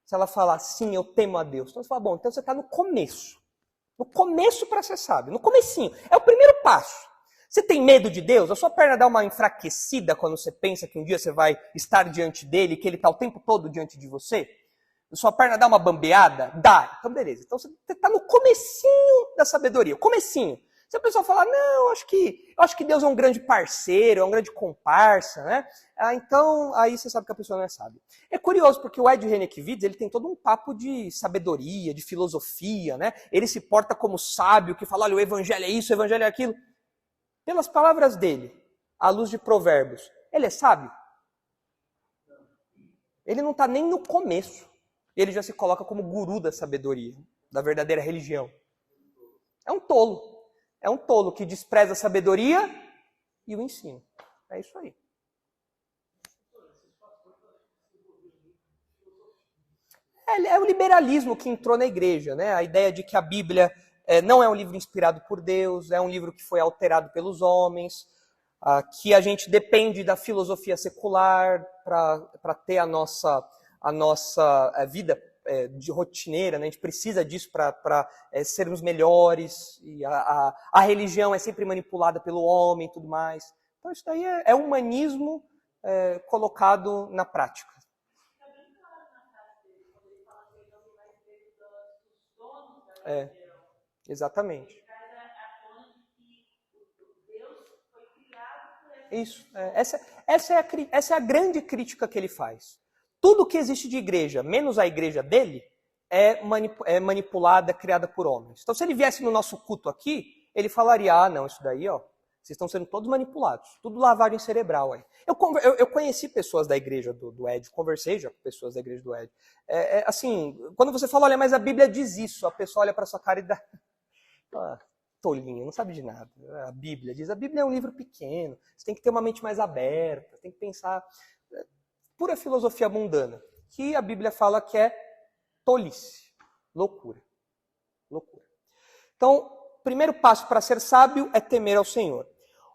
Se ela falar, sim, eu temo a Deus. Então você fala, bom, então você está no começo. No começo para ser sábio, no comecinho. É o primeiro passo. Você tem medo de Deus? A sua perna dá uma enfraquecida quando você pensa que um dia você vai estar diante dele, que ele está o tempo todo diante de você? A sua perna dá uma bambeada? Dá. Então beleza. Então você está no comecinho da sabedoria. Comecinho. Se a pessoa falar, não, eu acho que Deus é um grande parceiro, é um grande comparsa, né? Então, aí você sabe que a pessoa não é sábia. É curioso, porque o Ed Renekiewicz, ele tem todo um papo de sabedoria, de filosofia, né? Ele se porta como sábio, que fala, olha, o evangelho é isso, o evangelho é aquilo. Pelas palavras dele, à luz de Provérbios, ele é sábio? Ele não está nem no começo. Ele já se coloca como guru da sabedoria, da verdadeira religião. É um tolo. É um tolo que despreza a sabedoria e o ensino. É isso aí. É o liberalismo que entrou na igreja, né? A ideia de que a Bíblia não é um livro inspirado por Deus, é um livro que foi alterado pelos homens, que a gente depende da filosofia secular para ter a nossa vida de rotineira, né? A gente precisa disso para sermos melhores, e a religião é sempre manipulada pelo homem e tudo mais. Então isso daí é humanismo colocado na prática. Exatamente. Isso. Essa é a grande crítica que ele faz. Tudo que existe de igreja, menos a igreja dele, é manipulada, criada por homens. Então, se ele viesse no nosso culto aqui, ele falaria, não, isso daí, vocês estão sendo todos manipulados. Tudo lavagem cerebral aí. Eu conheci pessoas da igreja do Ed, conversei já com pessoas da igreja do Ed. Assim, quando você fala, olha, mas a Bíblia diz isso, a pessoa olha para sua cara e dá... tolinho, não sabe de nada. A Bíblia diz, a Bíblia é um livro pequeno, você tem que ter uma mente mais aberta, tem que pensar... Pura filosofia mundana, que a Bíblia fala que é tolice, loucura. Loucura. Então, o primeiro passo para ser sábio é temer ao Senhor.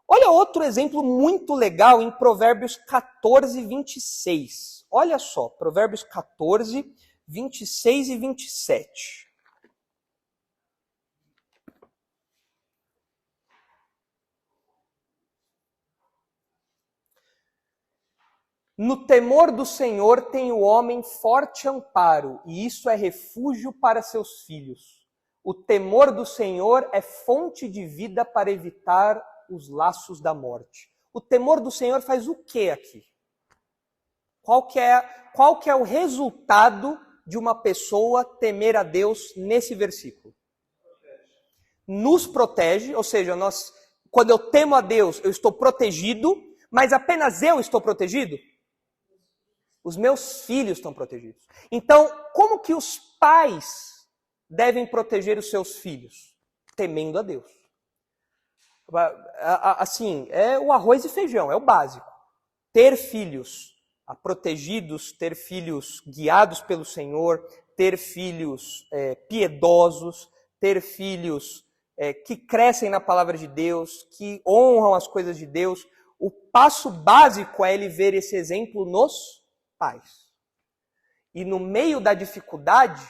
Olha outro exemplo muito legal em Provérbios 14, 26. Olha só, Provérbios 14, 26 e 27. No temor do Senhor tem o homem forte amparo, e isso é refúgio para seus filhos. O temor do Senhor é fonte de vida para evitar os laços da morte. O temor do Senhor faz o que aqui? Qual que é o resultado de uma pessoa temer a Deus nesse versículo? Nos protege, ou seja, quando eu temo a Deus, eu estou protegido, mas apenas eu estou protegido? Os meus filhos estão protegidos. Então, como que os pais devem proteger os seus filhos? Temendo a Deus. Assim, é o arroz e feijão, é o básico. Ter filhos protegidos, ter filhos guiados pelo Senhor, ter filhos piedosos, ter filhos que crescem na palavra de Deus, que honram as coisas de Deus. O passo básico é ele ver esse exemplo nos pais. E no meio da dificuldade,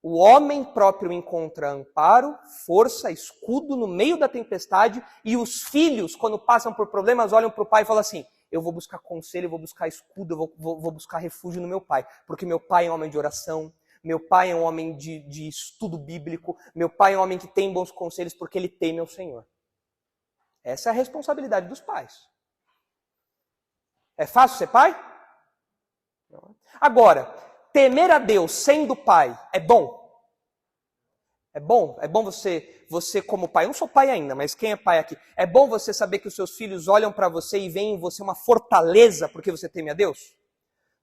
o homem próprio encontra amparo, força, escudo no meio da tempestade, e os filhos, quando passam por problemas, olham para o pai e falam assim: eu vou buscar conselho, eu vou buscar escudo, eu vou buscar refúgio no meu pai, porque meu pai é um homem de oração, meu pai é um homem de estudo bíblico, meu pai é um homem que tem bons conselhos porque ele teme ao Senhor. Essa é a responsabilidade dos pais. É fácil ser pai? Não. Agora, temer a Deus sendo pai é bom? É bom? É bom você como pai, eu não sou pai ainda, mas quem é pai aqui? É bom você saber que os seus filhos olham para você e veem em você uma fortaleza porque você teme a Deus?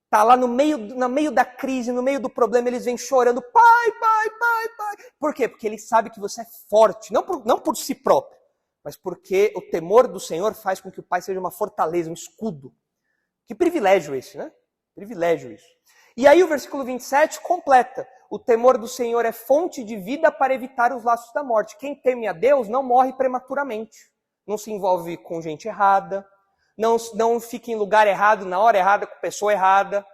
Tá lá no meio da crise, no meio do problema, eles vêm chorando, pai, pai, pai, pai. Por quê? Porque eles sabem que você é forte, não por si próprio, mas porque o temor do Senhor faz com que o pai seja uma fortaleza, um escudo. Que privilégio esse, né? Privilégio isso. E aí o versículo 27 completa. O temor do Senhor é fonte de vida para evitar os laços da morte. Quem teme a Deus não morre prematuramente. Não se envolve com gente errada. Não fica em lugar errado, na hora errada, com pessoa errada.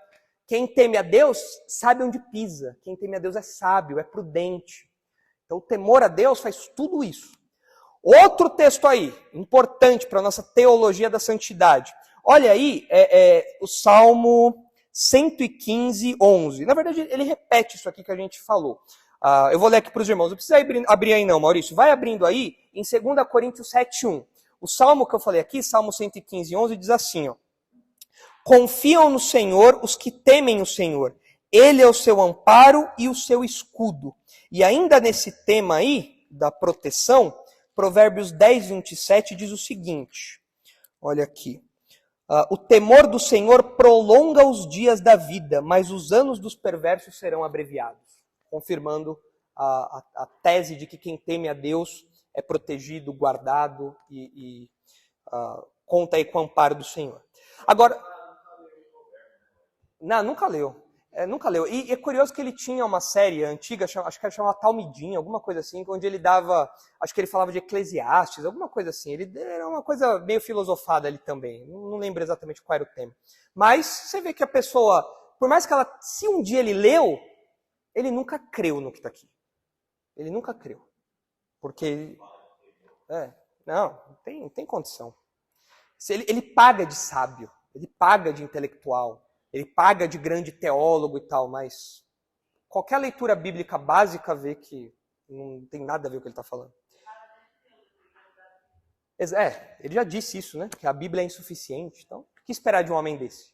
Quem teme a Deus sabe onde pisa. Quem teme a Deus é sábio, é prudente. Então o temor a Deus faz tudo isso. Outro texto aí, importante para a nossa teologia da santidade. Olha aí, o Salmo 115, 11. Na verdade, ele repete isso aqui que a gente falou. Eu vou ler aqui para os irmãos. Não precisa abrir aí não, Maurício. Vai abrindo aí em 2 Coríntios 7, 1. O salmo que eu falei aqui, Salmo 115, 11, diz assim, ó: confiam no Senhor os que temem o Senhor. Ele é o seu amparo e o seu escudo. E ainda nesse tema aí, da proteção, Provérbios 10, 27 diz o seguinte. Olha aqui. O temor do Senhor prolonga os dias da vida, mas os anos dos perversos serão abreviados. Confirmando a tese de que quem teme a Deus é protegido, guardado e conta aí com o amparo do Senhor. Agora, não, nunca leu. Nunca leu. E é curioso que ele tinha uma série antiga, acho que era chamada Talmidim, alguma coisa assim, onde ele dava, acho que ele falava de Eclesiastes, alguma coisa assim. Ele era uma coisa meio filosofada ali também. Não lembro exatamente qual era o tema. Mas você vê que a pessoa, por mais que ela, se um dia ele leu, ele nunca creu no que está aqui. Ele nunca creu. Porque, não tem condição. Ele paga de sábio, ele paga de intelectual, ele paga de grande teólogo e tal, mas qualquer leitura bíblica básica vê que não tem nada a ver com o que ele está falando. Ele já disse isso, né? Que a Bíblia é insuficiente. Então, o que esperar de um homem desse?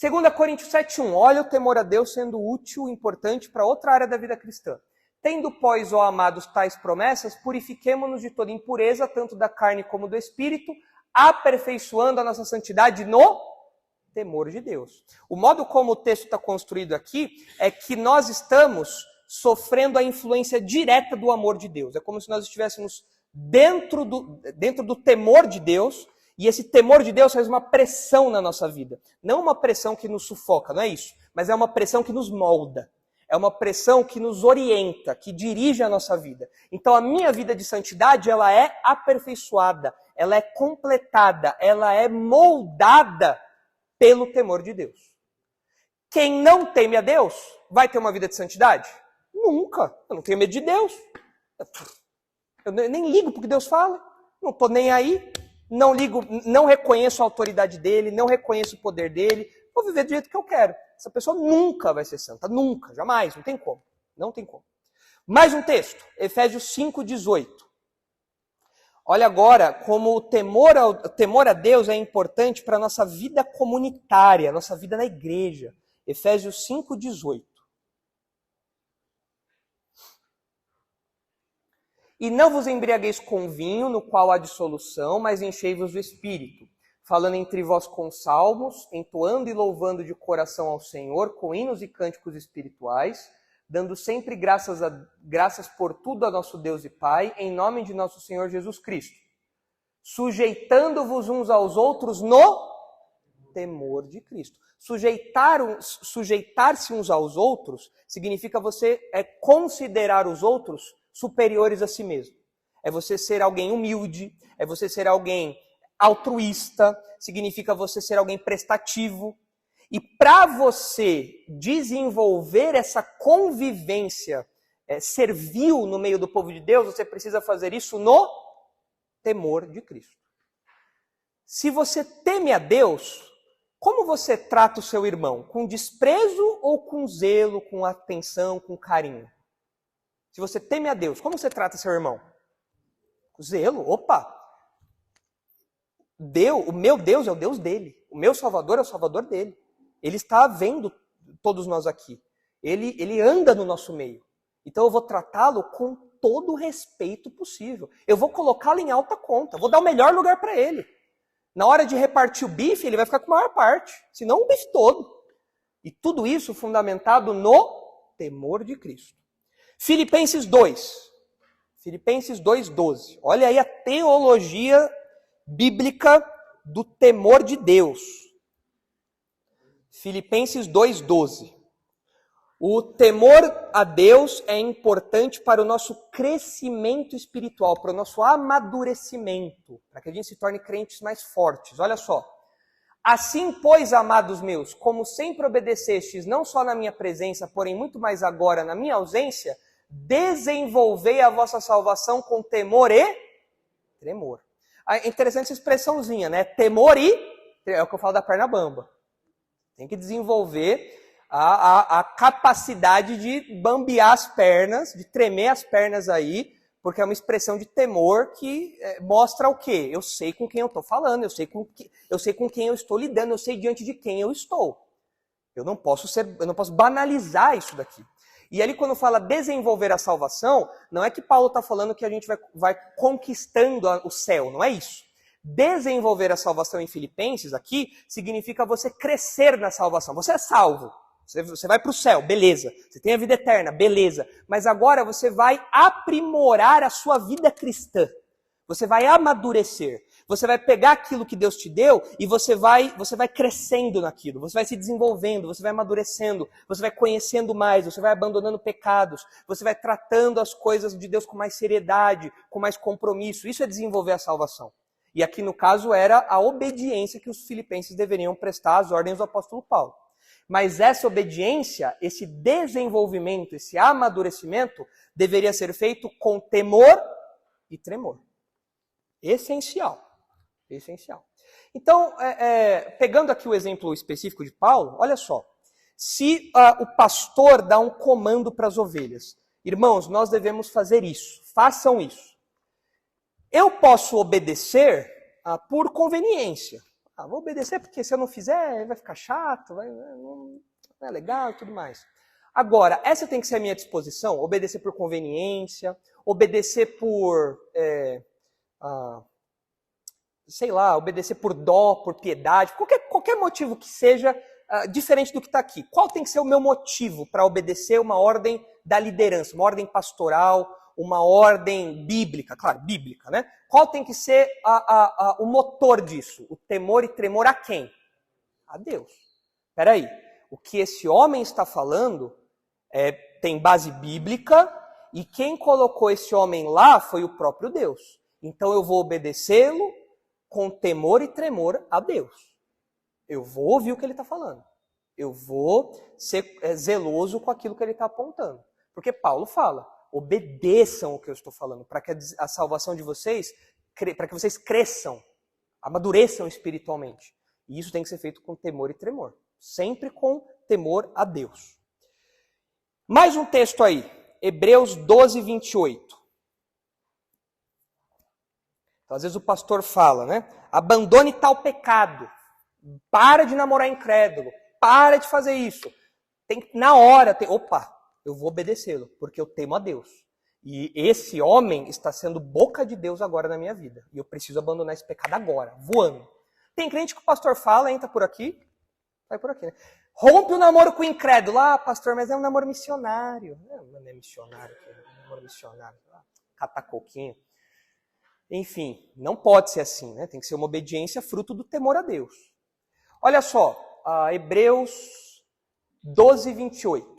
2 Coríntios 7,1. Olha o temor a Deus sendo útil, importante para outra área da vida cristã. Tendo, pois, ó amados, tais promessas, purifiquemo-nos de toda impureza, tanto da carne como do espírito, aperfeiçoando a nossa santidade no temor de Deus. O modo como o texto está construído aqui é que nós estamos sofrendo a influência direta do amor de Deus. É como se nós estivéssemos dentro do temor de Deus, e esse temor de Deus faz uma pressão na nossa vida. Não uma pressão que nos sufoca, não é isso, mas é uma pressão que nos molda. É uma pressão que nos orienta, que dirige a nossa vida. Então a minha vida de santidade, ela é aperfeiçoada, ela é completada, ela é moldada pelo temor de Deus. Quem não teme a Deus vai ter uma vida de santidade? Nunca. Eu não tenho medo de Deus. Eu nem ligo porque Deus fala. Não estou nem aí. Não ligo, não reconheço a autoridade dele, não reconheço o poder dele. Vou viver do jeito que eu quero. Essa pessoa nunca vai ser santa. Nunca, jamais. Não tem como. Não tem como. Mais um texto. Efésios 5:18. Olha agora como o temor a Deus é importante para a nossa vida comunitária, nossa vida na igreja. Efésios 5:18. E não vos embriagueis com vinho, no qual há dissolução, mas enchei-vos do Espírito, falando entre vós com salmos, entoando e louvando de coração ao Senhor, com hinos e cânticos espirituais, dando sempre graças por tudo a nosso Deus e Pai, em nome de nosso Senhor Jesus Cristo, sujeitando-vos uns aos outros no temor de Cristo. Sujeitar-se uns aos outros significa você considerar os outros superiores a si mesmo. É você ser alguém humilde, é você ser alguém altruísta, significa você ser alguém prestativo. E para você desenvolver essa convivência servil no meio do povo de Deus, você precisa fazer isso no temor de Cristo. Se você teme a Deus, como você trata o seu irmão? Com desprezo ou com zelo, com atenção, com carinho? Se você teme a Deus, como você trata seu irmão? Com zelo? Opa! O meu Deus é o Deus dele. O meu Salvador é o Salvador dele. Ele está vendo todos nós aqui. Ele anda no nosso meio. Então eu vou tratá-lo com todo o respeito possível. Eu vou colocá-lo em alta conta. Vou dar o melhor lugar para ele. Na hora de repartir o bife, ele vai ficar com a maior parte. Senão o bife todo. E tudo isso fundamentado no temor de Cristo. Filipenses 2. Filipenses 2:12. Olha aí a teologia bíblica do temor de Deus. Filipenses 2:12. O temor a Deus é importante para o nosso crescimento espiritual, para o nosso amadurecimento, para que a gente se torne crentes mais fortes. Olha só. Assim, pois, amados meus, como sempre obedecestes, não só na minha presença, porém muito mais agora na minha ausência, desenvolvei a vossa salvação com temor e tremor. É interessante essa expressãozinha, né? Temor e... é o que eu falo da perna bamba. Tem que desenvolver a capacidade de bambear as pernas, de tremer as pernas aí, porque é uma expressão de temor que mostra o quê? Eu sei com quem eu estou falando, eu sei com quem eu estou lidando, eu sei diante de quem eu estou. Eu não posso banalizar isso daqui. E ali quando fala desenvolver a salvação, não é que Paulo está falando que a gente vai conquistando o céu, não é isso. Desenvolver a salvação em Filipenses aqui significa você crescer na salvação. Você é salvo. Você vai para o céu, beleza. Você tem a vida eterna, beleza. Mas agora você vai aprimorar a sua vida cristã. Você vai amadurecer. Você vai pegar aquilo que Deus te deu e você vai crescendo naquilo. Você vai se desenvolvendo, você vai amadurecendo, você vai conhecendo mais, você vai abandonando pecados, você vai tratando as coisas de Deus com mais seriedade, com mais compromisso. Isso é desenvolver a salvação. E aqui no caso era a obediência que os filipenses deveriam prestar às ordens do apóstolo Paulo. Mas essa obediência, esse desenvolvimento, esse amadurecimento, deveria ser feito com temor e tremor. Essencial. Essencial. Então, pegando aqui o exemplo específico de Paulo, olha só. Se o pastor dá um comando para as ovelhas, irmãos, nós devemos fazer isso, façam isso. Eu posso obedecer por conveniência. Vou obedecer porque se eu não fizer, vai ficar chato, não é legal e tudo mais. Agora, essa tem que ser a minha disposição, obedecer por conveniência, obedecer por, obedecer por dó, por piedade, qualquer motivo que seja diferente do que está aqui. Qual tem que ser o meu motivo para obedecer uma ordem da liderança, uma ordem pastoral, uma ordem bíblica, claro, bíblica, né? Qual tem que ser o motor disso? O temor e tremor a quem? A Deus. Espera aí, o que esse homem está falando tem base bíblica e quem colocou esse homem lá foi o próprio Deus. Então eu vou obedecê-lo com temor e tremor a Deus. Eu vou ouvir o que ele está falando. Eu vou ser zeloso com aquilo que ele está apontando. Porque Paulo fala, obedeçam o que eu estou falando, para que a salvação de vocês, para que vocês cresçam, amadureçam espiritualmente. E isso tem que ser feito com temor e tremor. Sempre com temor a Deus. Mais um texto aí, Hebreus 12:28. Então, às vezes o pastor fala, né? Abandone tal pecado. Para de namorar incrédulo. Para de fazer isso. Eu vou obedecê-lo, porque eu temo a Deus. E esse homem está sendo boca de Deus agora na minha vida. E eu preciso abandonar esse pecado agora, voando. Tem crente que o pastor fala, hein, tá por aqui? Vai por aqui, né? Rompe o namoro com o incrédulo. Pastor, mas é um namoro missionário. Não é missionário, é um namoro missionário. Catar coquinho. Enfim, não pode ser assim, né? Tem que ser uma obediência fruto do temor a Deus. Olha só, Hebreus 12:28.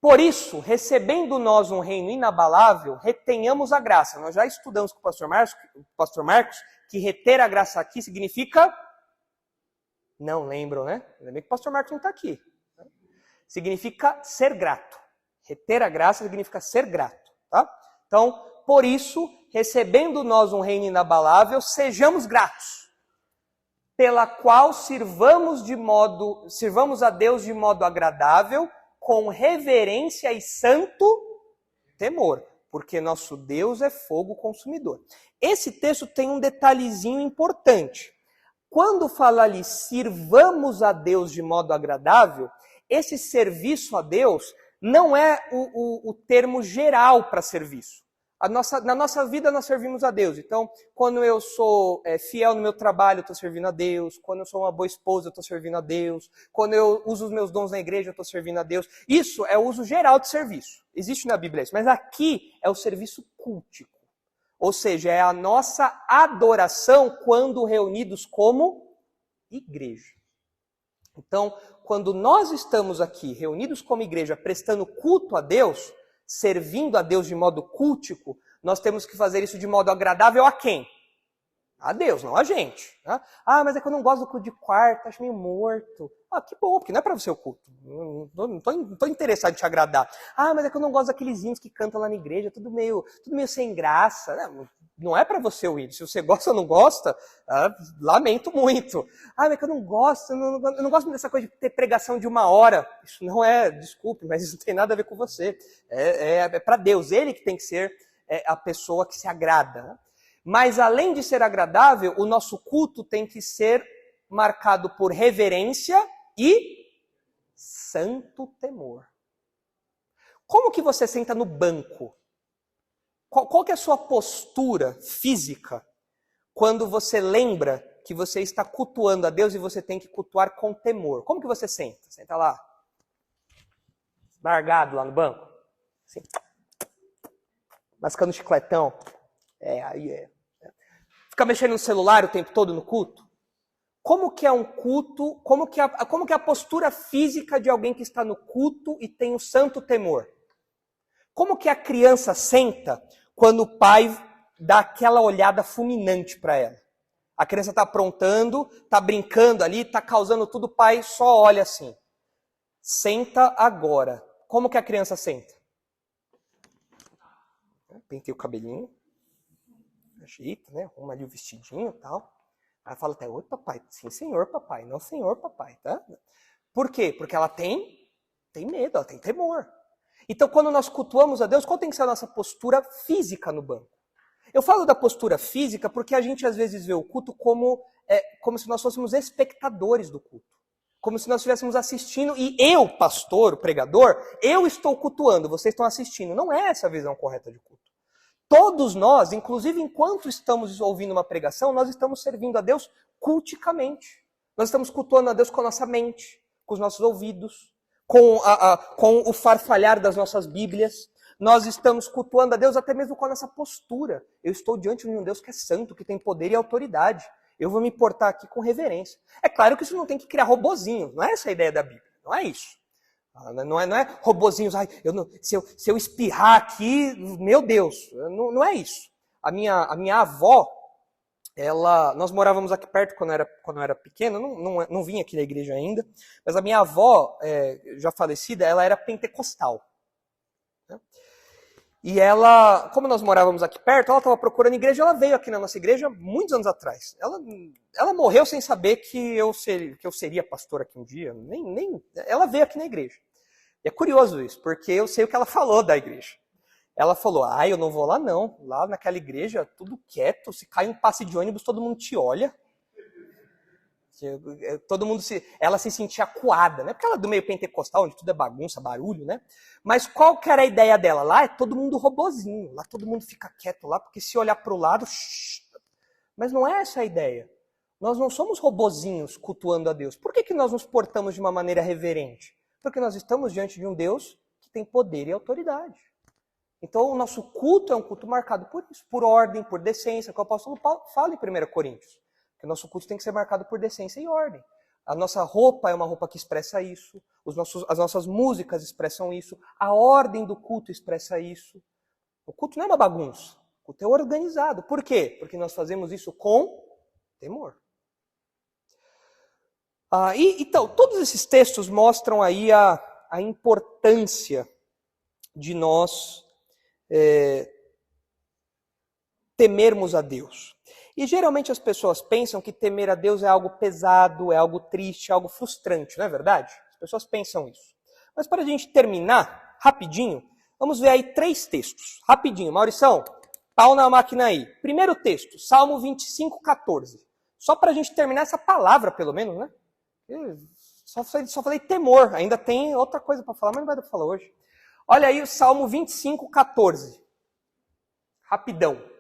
Por isso, recebendo nós um reino inabalável, retenhamos a graça. Nós já estudamos com o pastor Marcos que reter a graça aqui significa Não lembram, né? Ainda bem que o pastor Marcos não está aqui. Significa ser grato. Reter a graça significa ser grato. Tá? Então, por isso, recebendo nós um reino inabalável, sejamos gratos, pela qual sirvamos a Deus de modo agradável, com reverência e santo temor, porque nosso Deus é fogo consumidor. Esse texto tem um detalhezinho importante. Quando fala ali, sirvamos a Deus de modo agradável, esse serviço a Deus não é o termo geral para serviço. Na nossa vida nós servimos a Deus. Então, quando eu sou fiel no meu trabalho, eu estou servindo a Deus. Quando eu sou uma boa esposa, eu estou servindo a Deus. Quando eu uso os meus dons na igreja, eu estou servindo a Deus. Isso é o uso geral de serviço. Existe na Bíblia isso. Mas aqui é o serviço cultico. Ou seja, é a nossa adoração quando reunidos como igreja. Então, quando nós estamos aqui reunidos como igreja, prestando culto a Deus, servindo a Deus de modo cultico, nós temos que fazer isso de modo agradável a quem? A Deus, não a gente. Né? Ah, mas é que eu não gosto do culto de quarta, acho meio morto. Ah, que bom, porque não é para você o culto. Não estou interessado em te agradar. Ah, mas é que eu não gosto daqueles hinos que cantam lá na igreja, tudo meio sem graça. Não é para você o hino. Se você gosta ou não gosta, lamento muito. Ah, mas é que eu não gosto muito dessa coisa de ter pregação de 1 hora. Isso não é, desculpe, mas isso não tem nada a ver com você. É para Deus, Ele que tem que ser a pessoa que se agrada. Né? Mas além de ser agradável, o nosso culto tem que ser marcado por reverência e santo temor. Como que você senta no banco? Qual que é a sua postura física quando você lembra que você está cultuando a Deus e você tem que cultuar com temor? Como que você senta? Senta lá, largado lá no banco, assim, mascando chicletão. Fica mexendo no celular o tempo todo no culto? Como que é um culto, como que é a postura física de alguém que está no culto e tem o santo temor? Como que a criança senta quando o pai dá aquela olhada fulminante para ela? A criança está aprontando, está brincando ali, está causando tudo, o pai só olha assim. Senta agora. Como que a criança senta? Pentei o cabelinho, ajeita, né? Arruma ali o vestidinho e tal. Aí fala até, oi papai, sim senhor papai, não senhor papai, tá? Por quê? Porque ela tem medo, ela tem temor. Então quando nós cultuamos a Deus, qual tem que ser a nossa postura física no banco? Eu falo da postura física porque a gente às vezes vê o culto como se nós fôssemos espectadores do culto. Como se nós estivéssemos assistindo e eu, pastor, o pregador, eu estou cultuando, vocês estão assistindo. Não é essa a visão correta de culto. Todos nós, inclusive enquanto estamos ouvindo uma pregação, nós estamos servindo a Deus culticamente. Nós estamos cultuando a Deus com a nossa mente, com os nossos ouvidos, com o farfalhar das nossas Bíblias. Nós estamos cultuando a Deus até mesmo com a nossa postura. Eu estou diante de um Deus que é santo, que tem poder e autoridade. Eu vou me portar aqui com reverência. É claro que isso não tem que criar robozinho, não é essa a ideia da Bíblia, não é isso. Não é robozinhos, se eu espirrar aqui, meu Deus, não é isso. A minha avó, nós morávamos aqui perto quando eu era pequeno, não vim aqui na igreja ainda, mas a minha avó, já falecida, ela era pentecostal. Né? E ela, como nós morávamos aqui perto, ela estava procurando igreja, ela veio aqui na nossa igreja muitos anos atrás. Ela morreu sem saber que eu seria pastor aqui um dia, ela veio aqui na igreja. E é curioso isso, porque eu sei o que ela falou da igreja. Ela falou, eu não vou lá não, lá naquela igreja, tudo quieto, se cai um passe de ônibus, todo mundo te olha. Ela se sentia acuada, né? Porque ela é do meio pentecostal, onde tudo é bagunça, barulho, né? Mas qual que era a ideia dela? Lá é todo mundo robozinho, lá todo mundo fica quieto lá, porque se olhar para o lado... Mas não é essa a ideia. Nós não somos robozinhos cultuando a Deus. Por que nós nos portamos de uma maneira reverente? Porque nós estamos diante de um Deus que tem poder e autoridade. Então o nosso culto é um culto marcado por isso, por ordem, por decência, que o apóstolo Paulo fala em 1 Coríntios. Que o nosso culto tem que ser marcado por decência e ordem. A nossa roupa é uma roupa que expressa isso, as nossas músicas expressam isso, a ordem do culto expressa isso. O culto não é uma bagunça, o culto é organizado. Por quê? Porque nós fazemos isso com temor. Então, todos esses textos mostram aí a importância de nós temermos a Deus. E geralmente as pessoas pensam que temer a Deus é algo pesado, é algo triste, é algo frustrante, não é verdade? As pessoas pensam isso. Mas para a gente terminar, rapidinho, vamos ver aí 3 textos. Rapidinho, Maurição, pau na máquina aí. Primeiro texto, Salmo 25, 14. Só para a gente terminar essa palavra, pelo menos, né? Só falei temor, ainda tem outra coisa para falar, mas não vai dar para falar hoje. Olha aí o Salmo 25, 14. Rapidão.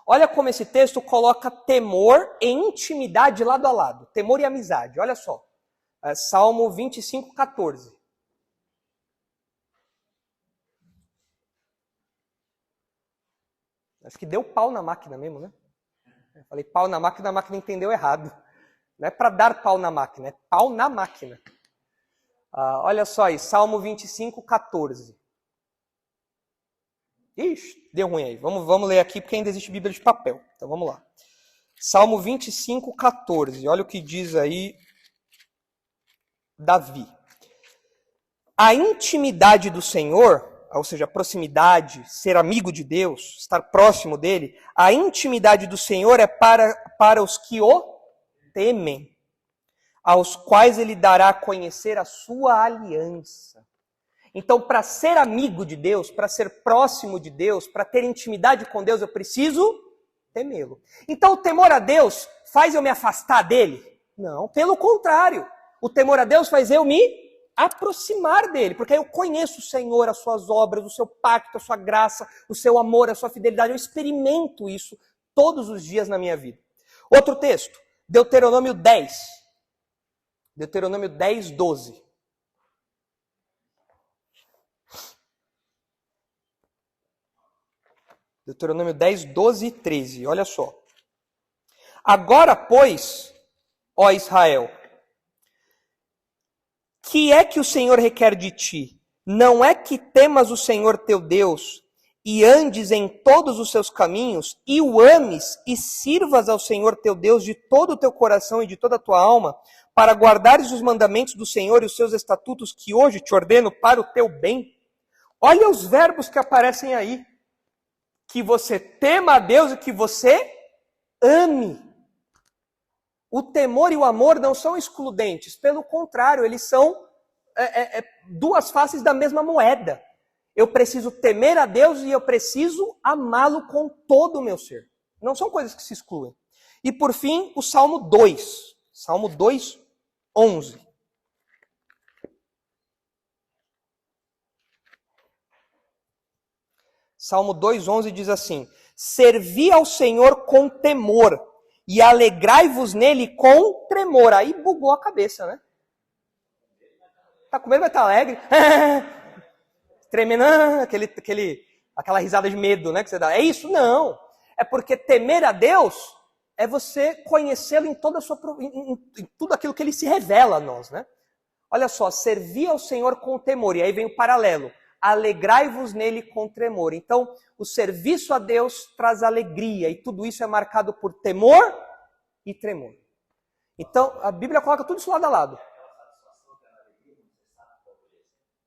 Olha como esse texto coloca temor e intimidade lado a lado. Temor e amizade, olha só. Salmo 25, 14. Acho que deu pau na máquina mesmo, né? Eu falei pau na máquina, a máquina entendeu errado. Não é para dar pau na máquina, é pau na máquina. Olha só aí, Salmo 25, 14. Ixi, deu ruim aí. Vamos ler aqui, porque ainda existe Bíblia de papel. Então vamos lá. Salmo 25, 14. Olha o que diz aí Davi. A intimidade do Senhor, ou seja, a proximidade, ser amigo de Deus, estar próximo dele, a intimidade do Senhor é para os que o temem, aos quais ele dará a conhecer a sua aliança. Então, para ser amigo de Deus, para ser próximo de Deus, para ter intimidade com Deus, eu preciso temê-lo. Então, o temor a Deus faz eu me afastar dele? Não, pelo contrário. O temor a Deus faz eu me aproximar dele, porque aí eu conheço o Senhor, as suas obras, o seu pacto, a sua graça, o seu amor, a sua fidelidade. Eu experimento isso todos os dias na minha vida. Outro texto, Deuteronômio 10. Deuteronômio 10, 12. Deuteronômio 10, 12 e 13. Olha só. Agora, pois, ó Israel, que é que o Senhor requer de ti? Não é que temas o Senhor teu Deus e andes em todos os seus caminhos e o ames e sirvas ao Senhor teu Deus de todo o teu coração e de toda a tua alma, para guardares os mandamentos do Senhor e os seus estatutos que hoje te ordeno para o teu bem? Olha os verbos que aparecem aí. Que você tema a Deus e que você ame. O temor e o amor não são excludentes, pelo contrário, eles são duas faces da mesma moeda. Eu preciso temer a Deus e eu preciso amá-lo com todo o meu ser. Não são coisas que se excluem. E por fim, o Salmo 2. Salmo 2, 11. Salmo 2,11 diz assim: servi ao Senhor com temor e alegrai-vos nele com tremor. Aí bugou a cabeça, né? Tá com medo, vai estar alegre. Tremendo, aquela risada de medo, né, que você dá. É isso? Não. É porque temer a Deus é você conhecê-lo em tudo aquilo que ele se revela a nós, né? Olha só, servir ao Senhor com temor. E aí vem o paralelo. Alegrai-vos nele com tremor. Então, o serviço a Deus traz alegria. E tudo isso é marcado por temor e tremor. Então, a Bíblia coloca tudo isso lado a lado.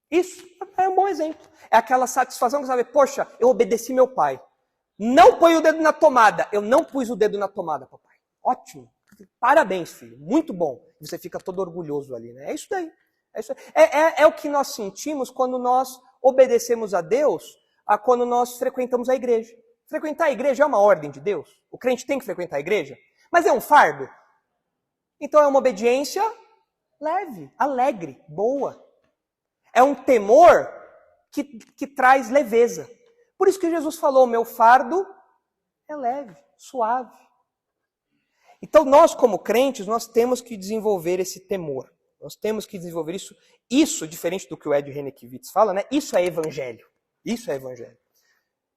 Isso é um bom exemplo. É aquela satisfação que você sabe, poxa, eu obedeci meu pai. Não põe o dedo na tomada. Eu não pus o dedo na tomada, papai. Ótimo. Parabéns, filho. Muito bom. Você fica todo orgulhoso ali, né? É isso daí. É o que nós sentimos quando nós obedecemos a Deus, quando nós frequentamos a igreja. Frequentar a igreja é uma ordem de Deus. O crente tem que frequentar a igreja. Mas é um fardo. Então é uma obediência leve, alegre, boa. É um temor que traz leveza. Por isso que Jesus falou, meu fardo é leve, suave. Então nós como crentes, nós temos que desenvolver esse temor. Nós temos que desenvolver isso. Isso, diferente do que o Ed Renekiewicz fala, né? Isso é evangelho. Isso é evangelho.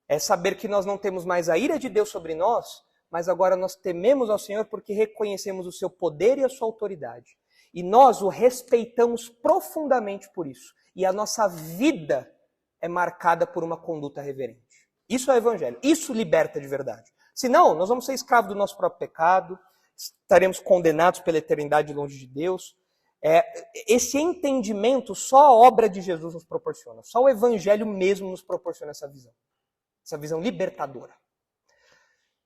É saber que nós não temos mais a ira de Deus sobre nós, mas agora nós tememos ao Senhor porque reconhecemos o seu poder e a sua autoridade. E nós o respeitamos profundamente por isso. E a nossa vida é marcada por uma conduta reverente. Isso é evangelho. Isso liberta de verdade. Senão, nós vamos ser escravos do nosso próprio pecado, estaremos condenados pela eternidade longe de Deus. Esse entendimento só a obra de Jesus nos proporciona. Só o Evangelho mesmo nos proporciona essa visão libertadora.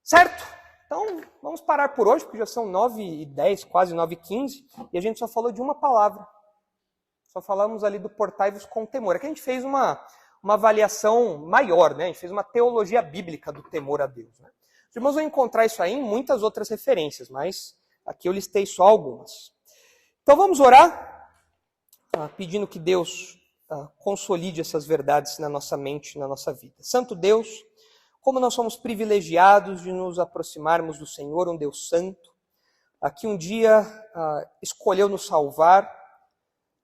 Certo? Então, vamos parar por hoje, porque já são 9h10, quase 9h15, e a gente só falou de uma palavra. Só falamos ali do portai-vos com temor. Aqui a gente fez uma avaliação maior, né? A gente fez uma teologia bíblica do temor a Deus. Né? Os irmãos vão encontrar isso aí em muitas outras referências, mas aqui eu listei só algumas. Então vamos orar, pedindo que Deus consolide essas verdades na nossa mente, na nossa vida. Santo Deus, como nós somos privilegiados de nos aproximarmos do Senhor, um Deus santo, que um dia escolheu nos salvar,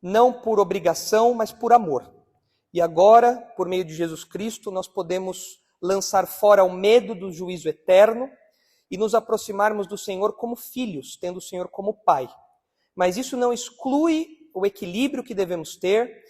não por obrigação, mas por amor. E agora, por meio de Jesus Cristo, nós podemos lançar fora o medo do juízo eterno e nos aproximarmos do Senhor como filhos, tendo o Senhor como Pai. Mas isso não exclui o equilíbrio que devemos ter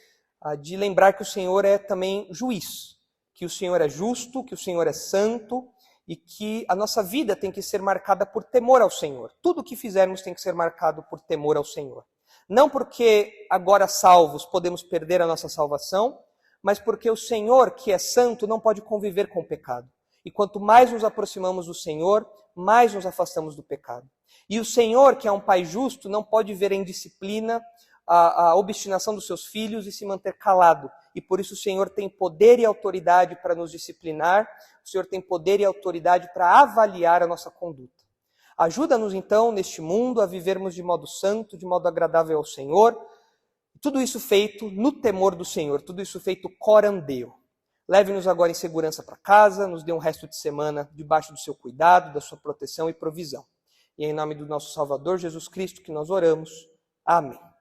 de lembrar que o Senhor é também juiz, que o Senhor é justo, que o Senhor é santo e que a nossa vida tem que ser marcada por temor ao Senhor. Tudo o que fizermos tem que ser marcado por temor ao Senhor. Não porque agora salvos podemos perder a nossa salvação, mas porque o Senhor, que é santo, não pode conviver com o pecado. E quanto mais nos aproximamos do Senhor, mais nos afastamos do pecado. E o Senhor, que é um Pai justo, não pode ver em disciplina a obstinação dos seus filhos e se manter calado. E por isso o Senhor tem poder e autoridade para nos disciplinar, o Senhor tem poder e autoridade para avaliar a nossa conduta. Ajuda-nos então, neste mundo, a vivermos de modo santo, de modo agradável ao Senhor. Tudo isso feito no temor do Senhor, tudo isso feito coram Deo. Leve-nos agora em segurança para casa, nos dê um resto de semana debaixo do seu cuidado, da sua proteção e provisão. E é em nome do nosso Salvador Jesus Cristo que nós oramos. Amém.